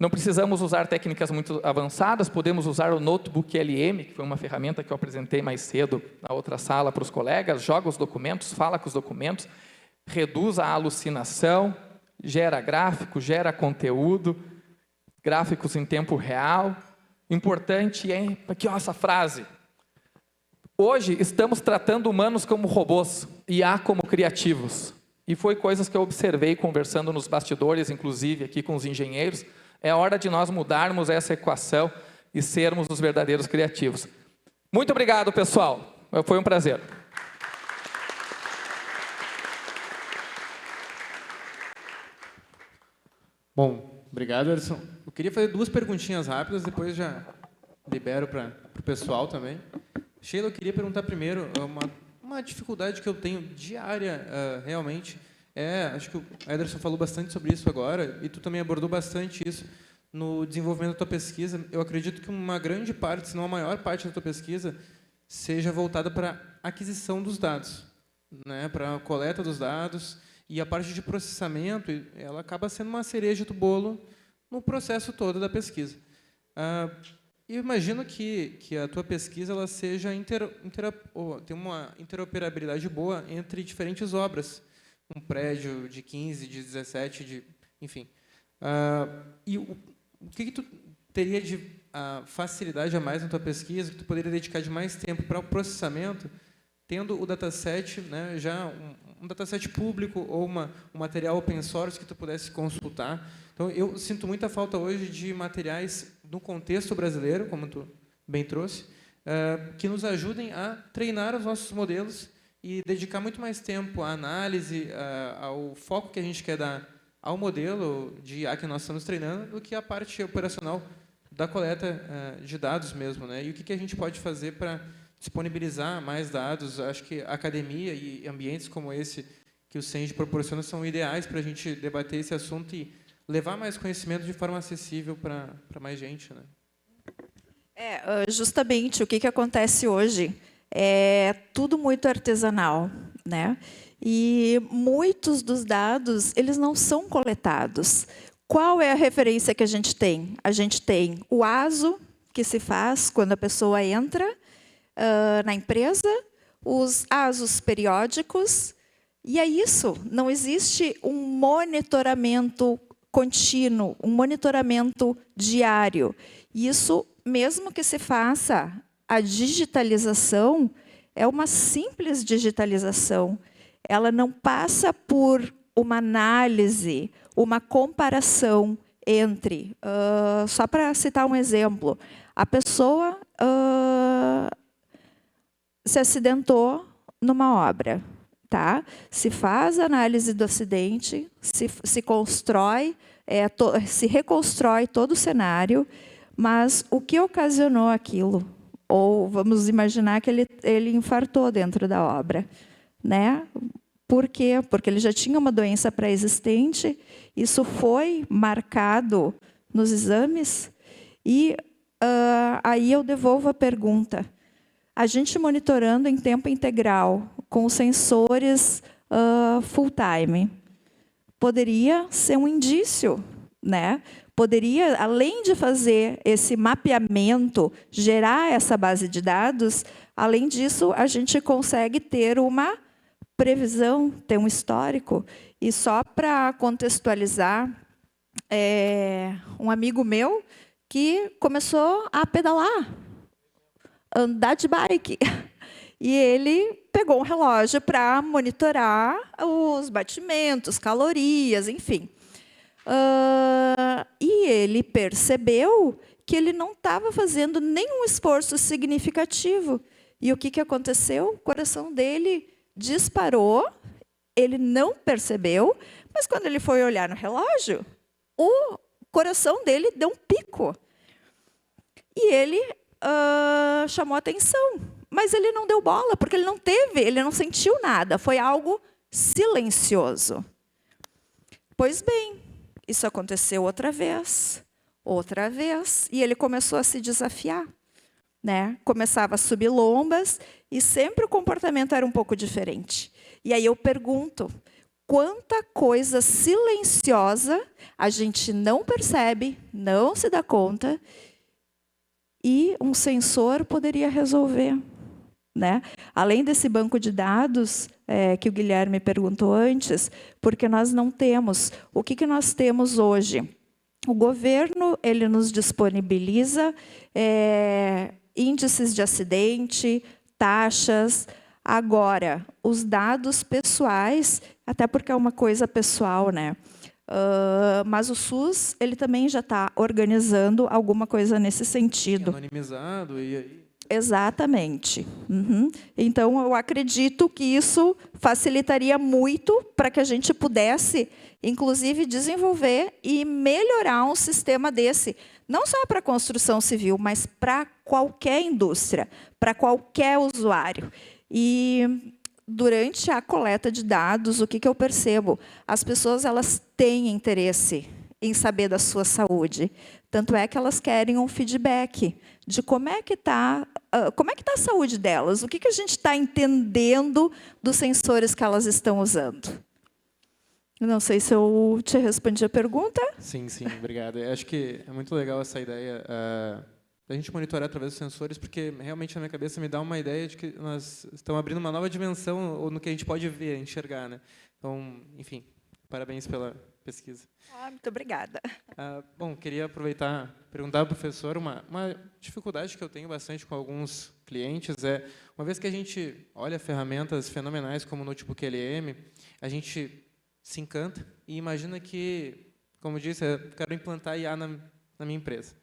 Não precisamos usar técnicas muito avançadas, podemos usar o Notebook LM, que foi uma ferramenta que eu apresentei mais cedo na outra sala para os colegas, joga os documentos, fala com os documentos, reduz a alucinação, gera gráfico, gera conteúdo, gráficos em tempo real. Importante é, aqui ó, essa frase, hoje estamos tratando humanos como robôs, IA como criativos. E foi coisas que eu observei conversando nos bastidores, inclusive aqui com os engenheiros. É hora de nós mudarmos essa equação e sermos os verdadeiros criativos. Muito obrigado, pessoal. Foi um prazer. Bom, obrigado, Ederson. Eu queria fazer 2 perguntinhas rápidas, depois já libero para o pessoal também. Sheila, eu queria perguntar primeiro, uma dificuldade que eu tenho diária, realmente, acho que o Ederson falou bastante sobre isso agora, e tu também abordou bastante isso no desenvolvimento da tua pesquisa. Eu acredito que uma grande parte, se não a maior parte da tua pesquisa, seja voltada para a aquisição dos dados, né, para a coleta dos dados, e a parte de processamento, ela acaba sendo uma cereja do bolo no processo todo da pesquisa. Eu imagino que a tua pesquisa ela seja tem uma interoperabilidade boa entre diferentes obras, um prédio de 15, de 17, enfim. E o que tu teria de facilidade a mais na tua pesquisa, que tu poderia dedicar de mais tempo para o processamento, tendo o dataset, né, já um dataset público ou um material open source que tu pudesse consultar? Então, eu sinto muita falta hoje de materiais no contexto brasileiro, como tu bem trouxe, que nos ajudem a treinar os nossos modelos e dedicar muito mais tempo à análise, ao foco que a gente quer dar ao modelo de IA que nós estamos treinando, do que a parte operacional da coleta de dados mesmo, né? E o que a gente pode fazer para disponibilizar mais dados? Acho que a academia e ambientes como esse que o Senge proporciona são ideais para a gente debater esse assunto e levar mais conhecimento de forma acessível para mais gente, né? Justamente o que acontece hoje é tudo muito artesanal, né? E muitos dos dados eles não são coletados. Qual é a referência que a gente tem? A gente tem o ASO, que se faz quando a pessoa entra na empresa, os ASOs periódicos, e é isso. Não existe um monitoramento contínuo, um monitoramento diário. Isso, mesmo que se faça a digitalização, é uma simples digitalização. Ela não passa por uma análise, uma comparação entre... só para citar um exemplo, a pessoa se acidentou numa obra. Tá? Se faz a análise do acidente, se constrói, se reconstrói todo o cenário, mas o que ocasionou aquilo? Ou vamos imaginar que ele infartou dentro da obra, né? Por quê? Porque ele já tinha uma doença pré-existente, isso foi marcado nos exames, e aí eu devolvo a pergunta. A gente monitorando em tempo integral, com os sensores full-time, poderia ser um indício, né? Poderia, além de fazer esse mapeamento, gerar essa base de dados, além disso, a gente consegue ter uma previsão, ter um histórico. E só para contextualizar, um amigo meu que começou a pedalar, andar de bike. E ele pegou um relógio para monitorar os batimentos, calorias, enfim. E ele percebeu que ele não estava fazendo nenhum esforço significativo. E o que aconteceu? O coração dele disparou, ele não percebeu, mas quando ele foi olhar no relógio, o coração dele deu um pico. E ele chamou atenção. Mas ele não deu bola, porque ele não sentiu nada. Foi algo silencioso. Pois bem, isso aconteceu outra vez, e ele começou a se desafiar, né? Começava a subir lombas, e sempre o comportamento era um pouco diferente. E aí eu pergunto, quanta coisa silenciosa a gente não percebe, não se dá conta, e um sensor poderia resolver, né? Além desse banco de dados que o Guilherme perguntou antes, porque nós não temos. O que nós temos hoje? O governo ele nos disponibiliza índices de acidente, taxas. Agora, os dados pessoais, até porque é uma coisa pessoal, né? Mas o SUS ele também já está organizando alguma coisa nesse sentido. Anonimizado e aí... Exatamente. Uhum. Então, eu acredito que isso facilitaria muito para que a gente pudesse, inclusive, desenvolver e melhorar um sistema desse, não só para a construção civil, mas para qualquer indústria, para qualquer usuário. E durante a coleta de dados, o que eu percebo? As pessoas elas têm interesse em saber da sua saúde. Tanto é que elas querem um feedback de como é que está a saúde delas, o que a gente está entendendo dos sensores que elas estão usando. Não sei se eu te respondi a pergunta. Sim, obrigado. Eu acho que é muito legal essa ideia da gente monitorar através dos sensores, porque realmente na minha cabeça me dá uma ideia de que nós estamos abrindo uma nova dimensão ou no que a gente pode ver, enxergar, né? Então, enfim, parabéns pela pesquisa. Muito obrigada. Bom, queria aproveitar e perguntar ao professor uma dificuldade que eu tenho bastante com alguns clientes uma vez que a gente olha ferramentas fenomenais como o Notebook LM, a gente se encanta e imagina que, como eu disse, eu quero implantar IA na minha empresa.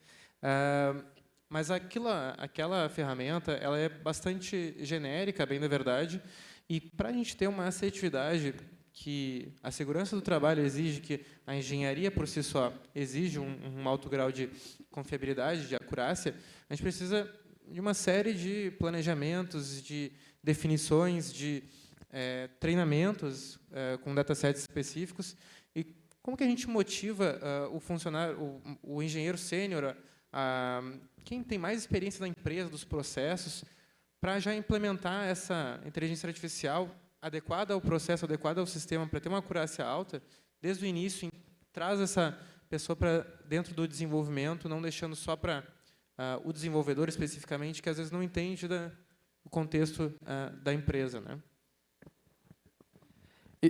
Mas aquela ferramenta ela é bastante genérica, bem da verdade, e para a gente ter uma assertividade que a segurança do trabalho exige, que a engenharia por si só exige um alto grau de confiabilidade, de acurácia, a gente precisa de uma série de planejamentos, de definições, de treinamentos com datasets específicos. E como que a gente motiva o funcionário, o engenheiro sênior, quem tem mais experiência da empresa, dos processos, para já implementar essa inteligência artificial adequada ao processo, adequada ao sistema, para ter uma acurácia alta, desde o início, traz essa pessoa para dentro do desenvolvimento, não deixando só para o desenvolvedor especificamente, que às vezes não entende o contexto da empresa, né?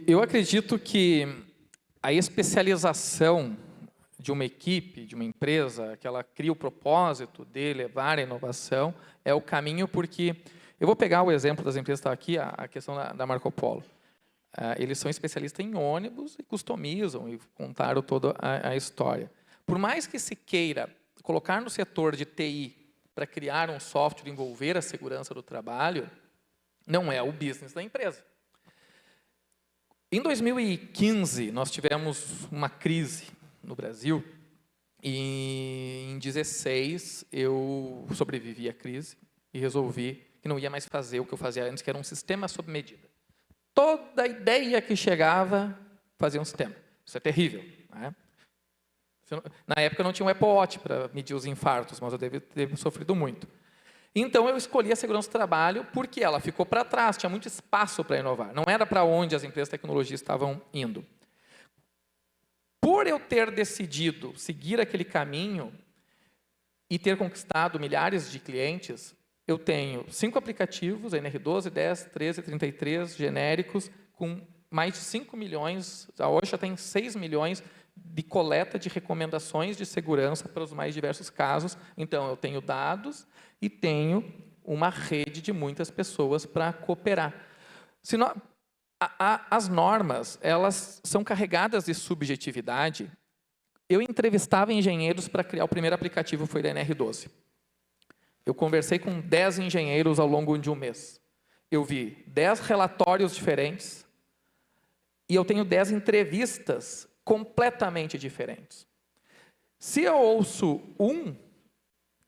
Eu acredito que a especialização de uma equipe, de uma empresa, que ela cria o propósito de levar a inovação, é o caminho, porque eu vou pegar o exemplo das empresas que estão aqui, a questão da Marco Polo. Eles são especialistas em ônibus e customizam e contaram toda a história. Por mais que se queira colocar no setor de TI para criar um software e envolver a segurança do trabalho, não é o business da empresa. Em 2015, nós tivemos uma crise no Brasil e em 2016 eu sobrevivi à crise e resolvi que não ia mais fazer o que eu fazia antes, que era um sistema sob medida. Toda ideia que chegava, fazia um sistema. Isso é terrível, né? Na época eu não tinha um Apple Watch para medir os infartos, mas eu devo ter sofrido muito. Então eu escolhi a segurança do trabalho porque ela ficou para trás, tinha muito espaço para inovar. Não era para onde as empresas de tecnologia estavam indo. Por eu ter decidido seguir aquele caminho e ter conquistado milhares de clientes, eu tenho 5 aplicativos, NR12, 10, 13, 33, genéricos, com mais de 5 milhões, hoje já tem 6 milhões de coleta de recomendações de segurança para os mais diversos casos. Então, eu tenho dados e tenho uma rede de muitas pessoas para cooperar. As normas, elas são carregadas de subjetividade. Eu entrevistava engenheiros para criar o primeiro aplicativo, foi da NR12. Eu conversei com 10 engenheiros ao longo de um mês. Eu vi 10 relatórios diferentes e eu tenho 10 entrevistas completamente diferentes. Se eu ouço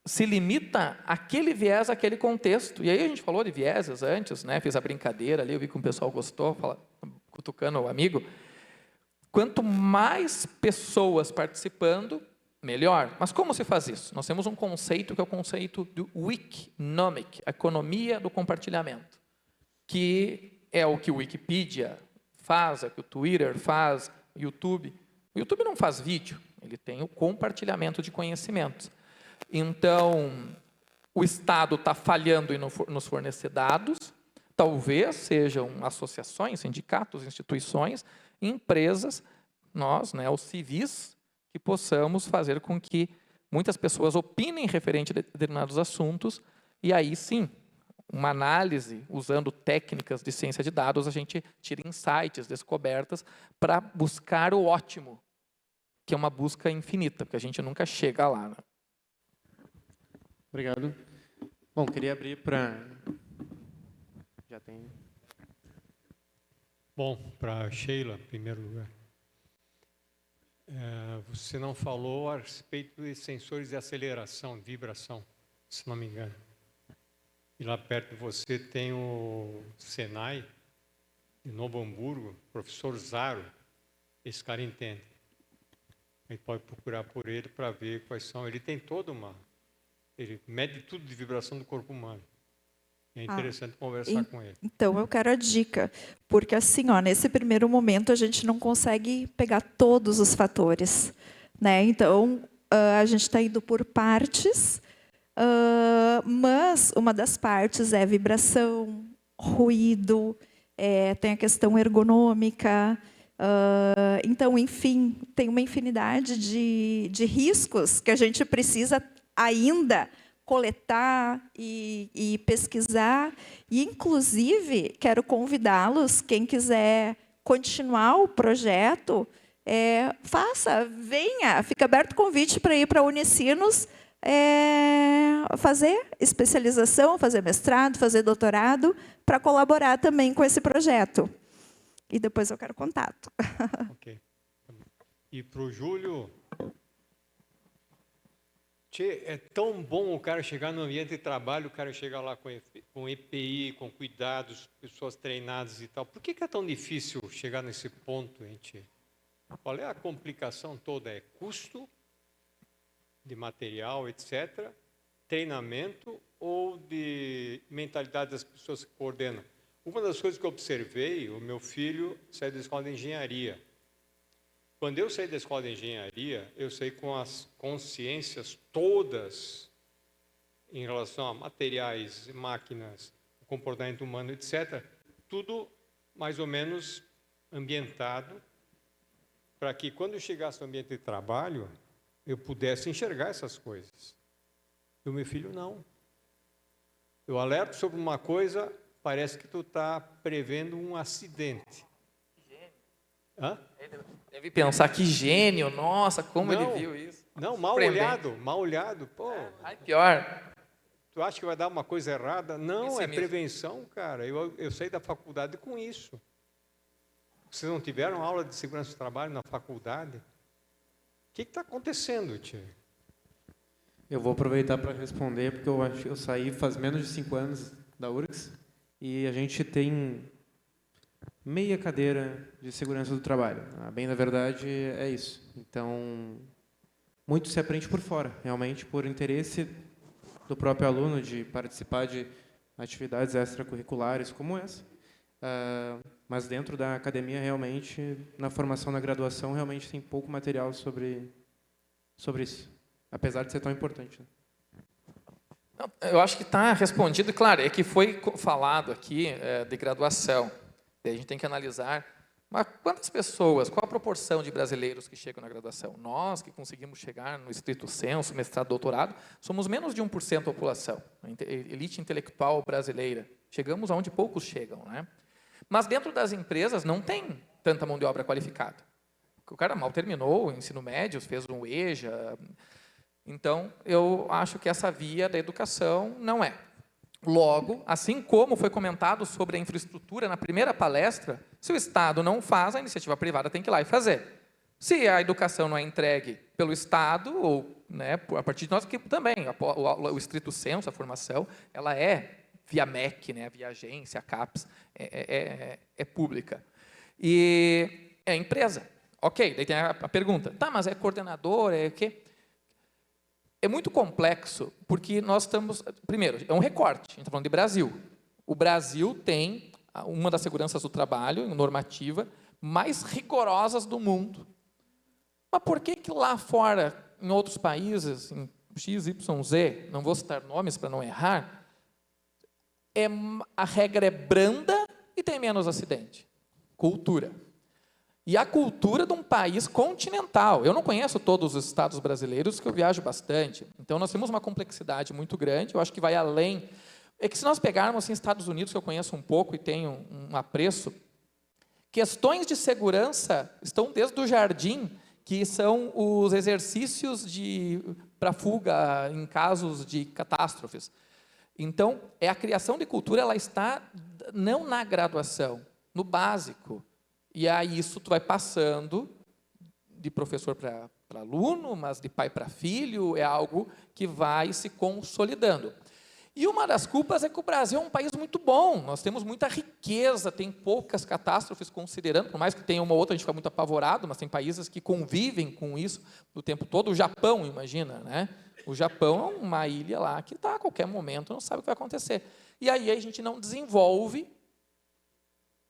se limita àquele viés, àquele contexto. E aí a gente falou de vieses antes, né? Fiz a brincadeira ali, eu vi que o pessoal gostou, cutucando o amigo. Quanto mais pessoas participando, melhor. Mas como se faz isso? Nós temos um conceito que é o conceito do Wikinomic, a economia do compartilhamento, que é o que o Wikipedia faz, é o que o Twitter faz, o YouTube. O YouTube não faz vídeo, ele tem o compartilhamento de conhecimentos. Então, o Estado está falhando em nos fornecer dados, talvez sejam associações, sindicatos, instituições, empresas, nós, né, os civis, que possamos fazer com que muitas pessoas opinem referente a determinados assuntos, e aí sim, uma análise, usando técnicas de ciência de dados, a gente tira insights, descobertas, para buscar o ótimo, que é uma busca infinita, porque a gente nunca chega lá, né? Obrigado. Bom, queria abrir para... Já tem... Bom, para Sheila, em primeiro lugar. Você não falou a respeito de sensores de aceleração, de vibração, se não me engano. E lá perto de você tem o Senai, de Novo Hamburgo, professor Zaro. Esse cara entende. Ele pode procurar por ele para ver quais são. Ele tem toda uma... Ele mede tudo de vibração do corpo humano. É interessante conversar com ele. Então, eu quero a dica, porque assim, ó, nesse primeiro momento a gente não consegue pegar todos os fatores, né? Então, a gente está indo por partes, mas uma das partes é vibração, ruído, tem a questão ergonômica, então, enfim, tem uma infinidade de riscos que a gente precisa ainda coletar e pesquisar. E, inclusive, quero convidá-los, quem quiser continuar o projeto, faça, venha, fica aberto o convite para ir para a Unicinos, fazer especialização, fazer mestrado, fazer doutorado, para colaborar também com esse projeto. E depois eu quero contato. Ok. E para o Júlio... É tão bom o cara chegar no ambiente de trabalho, o cara chegar lá com EPI, com cuidados, pessoas treinadas e tal. Por que é tão difícil chegar nesse ponto, gente? Qual é a complicação toda? É custo de material, etc., treinamento ou de mentalidade das pessoas que coordenam? Uma das coisas que eu observei, o meu filho saiu da escola de engenharia. Quando eu saí da escola de engenharia, eu saí com as consciências todas em relação a materiais, máquinas, comportamento humano, etc., tudo mais ou menos ambientado para que, quando eu chegasse no ambiente de trabalho, eu pudesse enxergar essas coisas. E o meu filho, não. Eu alerto sobre uma coisa, parece que tu está prevendo um acidente. Hã? Deve pensar, que gênio, nossa, como não, ele viu isso. Não, mal olhado, pô. Pior. Tu acha que vai dar uma coisa errada? Não, é prevenção, cara. Eu saí da faculdade com isso. Vocês não tiveram aula de segurança do trabalho na faculdade? O que está acontecendo, tio? Eu vou aproveitar para responder, porque eu saí faz menos de 5 anos da URGS e a gente tem meia cadeira de segurança do trabalho. Bem, na verdade, é isso. Então, muito se aprende por fora, realmente, por interesse do próprio aluno de participar de atividades extracurriculares como essa. Mas dentro da academia, realmente, na formação, na graduação, realmente tem pouco material sobre isso, apesar de ser tão importante, né? Eu acho que está respondido, claro, é que foi falado aqui de graduação. A gente tem que analisar, mas quantas pessoas, qual a proporção de brasileiros que chegam na graduação? Nós, que conseguimos chegar no estrito senso, mestrado, doutorado, somos menos de 1% da população, a elite intelectual brasileira. Chegamos aonde poucos chegam, né? Mas dentro das empresas não tem tanta mão de obra qualificada. O cara mal terminou o ensino médio, fez um EJA. Então, eu acho que essa via da educação não é. Logo, assim como foi comentado sobre a infraestrutura na primeira palestra, se o Estado não faz, a iniciativa privada tem que ir lá e fazer. Se a educação não é entregue pelo Estado, ou a partir de nós, que também, o estrito senso, a formação, ela é via MEC, via agência, CAPES, é pública. E é empresa. Ok, daí tem a pergunta, tá, mas é coordenador, é o quê? É muito complexo, porque nós estamos... Primeiro, é um recorte, a gente está falando de Brasil. O Brasil tem uma das seguranças do trabalho, normativa, mais rigorosas do mundo. Mas por que lá fora, em outros países, em X, Y, Z, não vou citar nomes para não errar, a regra é branda e tem menos acidente? Cultura. E a cultura de um país continental. Eu não conheço todos os estados brasileiros, que eu viajo bastante. Então, nós temos uma complexidade muito grande, eu acho que vai além. É que se nós pegarmos assim, Estados Unidos, que eu conheço um pouco e tenho um apreço, questões de segurança estão desde o jardim, que são os exercícios para fuga em casos de catástrofes. Então, a criação de cultura, ela está não na graduação, no básico. E aí isso tu vai passando de professor para aluno, mas de pai para filho, é algo que vai se consolidando. E uma das culpas é que o Brasil é um país muito bom, nós temos muita riqueza, tem poucas catástrofes considerando, por mais que tenha uma ou outra, a gente fica muito apavorado, mas tem países que convivem com isso o tempo todo. O Japão, imagina, né? O Japão é uma ilha lá que está a qualquer momento, não sabe o que vai acontecer. E aí a gente não desenvolve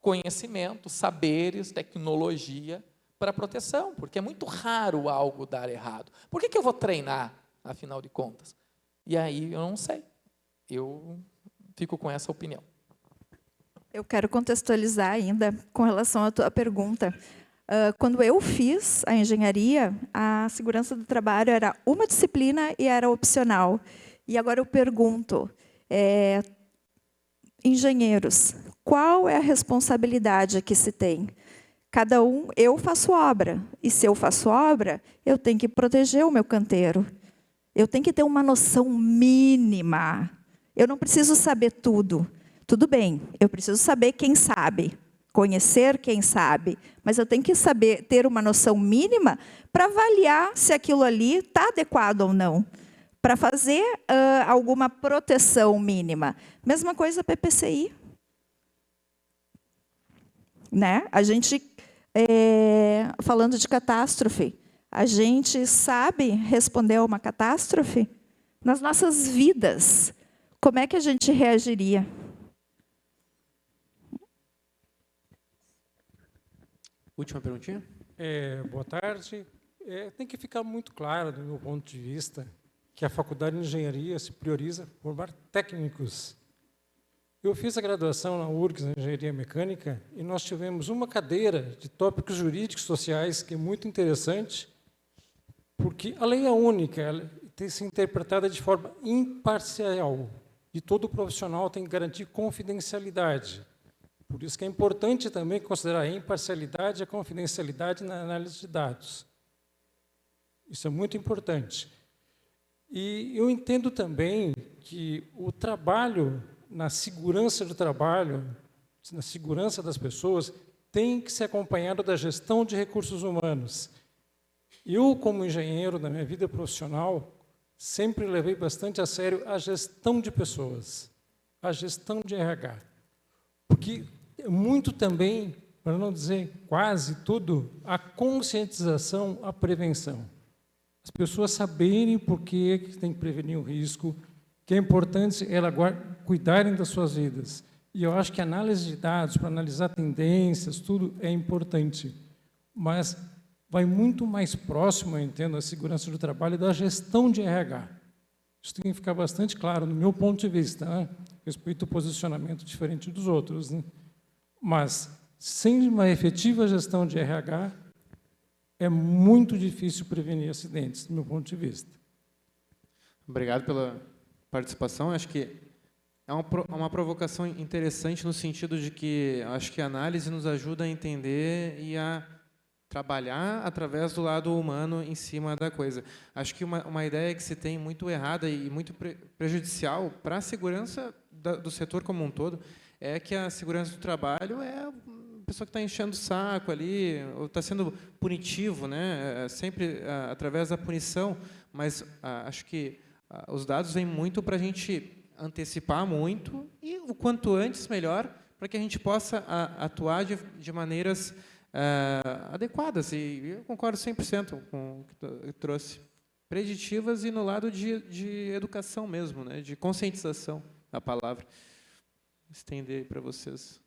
conhecimento, saberes, tecnologia para proteção, porque é muito raro algo dar errado. Por que eu vou treinar, afinal de contas? E aí eu não sei. Eu fico com essa opinião. Eu quero contextualizar ainda com relação à tua pergunta. Quando eu fiz a engenharia, a segurança do trabalho era uma disciplina e era opcional. E agora eu pergunto, engenheiros, qual é a responsabilidade que se tem? Cada um, eu faço obra, e se eu faço obra, eu tenho que proteger o meu canteiro. Eu tenho que ter uma noção mínima. Eu não preciso saber tudo. Tudo bem, eu preciso saber quem sabe, conhecer quem sabe, mas eu tenho que saber, ter uma noção mínima para avaliar se aquilo ali está adequado ou não, para fazer alguma proteção mínima. Mesma coisa PPCI. Né? A gente, falando de catástrofe, a gente sabe responder a uma catástrofe nas nossas vidas. Como é que a gente reagiria? Última perguntinha? Boa tarde. Tem que ficar muito claro, do meu ponto de vista, que a Faculdade de Engenharia se prioriza por formar técnicos. Eu fiz a graduação na URGS, na Engenharia Mecânica, e nós tivemos uma cadeira de tópicos jurídicos sociais que é muito interessante, porque a lei é única, ela tem que ser interpretada de forma imparcial, e todo profissional tem que garantir confidencialidade. Por isso que é importante também considerar a imparcialidade e a confidencialidade na análise de dados. Isso é muito importante. E eu entendo também que o trabalho na segurança do trabalho, na segurança das pessoas, tem que ser acompanhado da gestão de recursos humanos. Eu, como engenheiro, na minha vida profissional, sempre levei bastante a sério a gestão de pessoas, a gestão de RH. Porque muito também, para não dizer quase tudo, a conscientização, a prevenção. As pessoas saberem por que tem que prevenir o risco, que é importante elas cuidarem das suas vidas. E eu acho que a análise de dados, para analisar tendências, tudo é importante. Mas vai muito mais próximo, eu entendo, a segurança do trabalho da gestão de RH. Isso tem que ficar bastante claro, no meu ponto de vista, né? Respeito ao posicionamento diferente dos outros, né? Mas, sem uma efetiva gestão de RH, é muito difícil prevenir acidentes, do meu ponto de vista. Obrigado pela participação. Acho que é uma provocação interessante no sentido de que acho que a análise nos ajuda a entender e a trabalhar através do lado humano em cima da coisa. Acho que uma ideia que se tem muito errada e muito prejudicial para a segurança do setor como um todo é que a segurança do trabalho é a pessoa que está enchendo o saco ali, ou está sendo punitivo, né? Sempre através da punição, mas acho que os dados vêm muito para a gente antecipar muito e o quanto antes melhor, para que a gente possa atuar de maneiras adequadas. E eu concordo 100% com o que tu trouxe. Preditivas e no lado de educação mesmo, né? De conscientização, a palavra. Estender para vocês.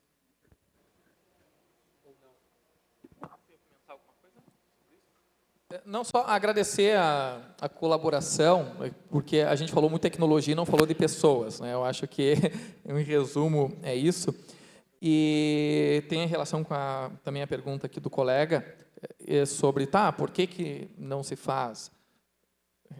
Não só agradecer a colaboração, porque a gente falou muito de tecnologia e não falou de pessoas, né? Eu acho que, em resumo, é isso. E tem em relação com também a pergunta aqui do colega sobre, por que não se faz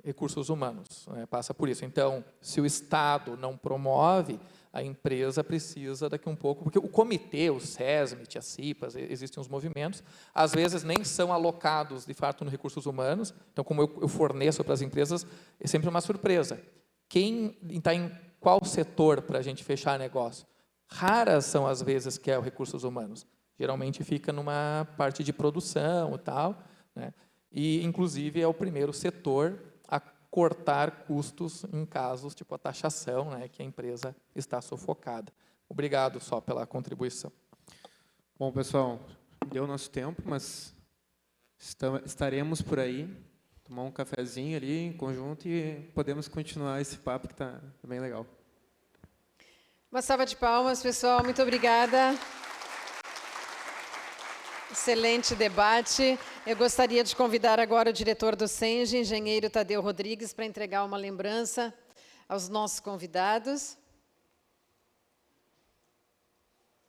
recursos humanos? Passa por isso. Então, se o Estado não promove, a empresa precisa daqui um pouco, porque o comitê, o SESMIT, a CIPAS, existem os movimentos, às vezes nem são alocados, de fato, nos recursos humanos, então, como eu forneço para as empresas, é sempre uma surpresa. Quem está qual setor para a gente fechar negócio? Raras são as vezes que é o recursos humanos. Geralmente fica numa parte de produção e tal, né? E, inclusive, é o primeiro setor a cortar custos em casos tipo a taxação, né, que a empresa está sufocada. Obrigado só pela contribuição. Bom, pessoal, deu nosso tempo, mas estaremos por aí, tomar um cafezinho ali em conjunto e podemos continuar esse papo que está bem legal. Uma salva de palmas, pessoal. Muito obrigada. Excelente debate. Eu gostaria de convidar agora o diretor do SENGE, engenheiro Tadeu Rodrigues, para entregar uma lembrança aos nossos convidados.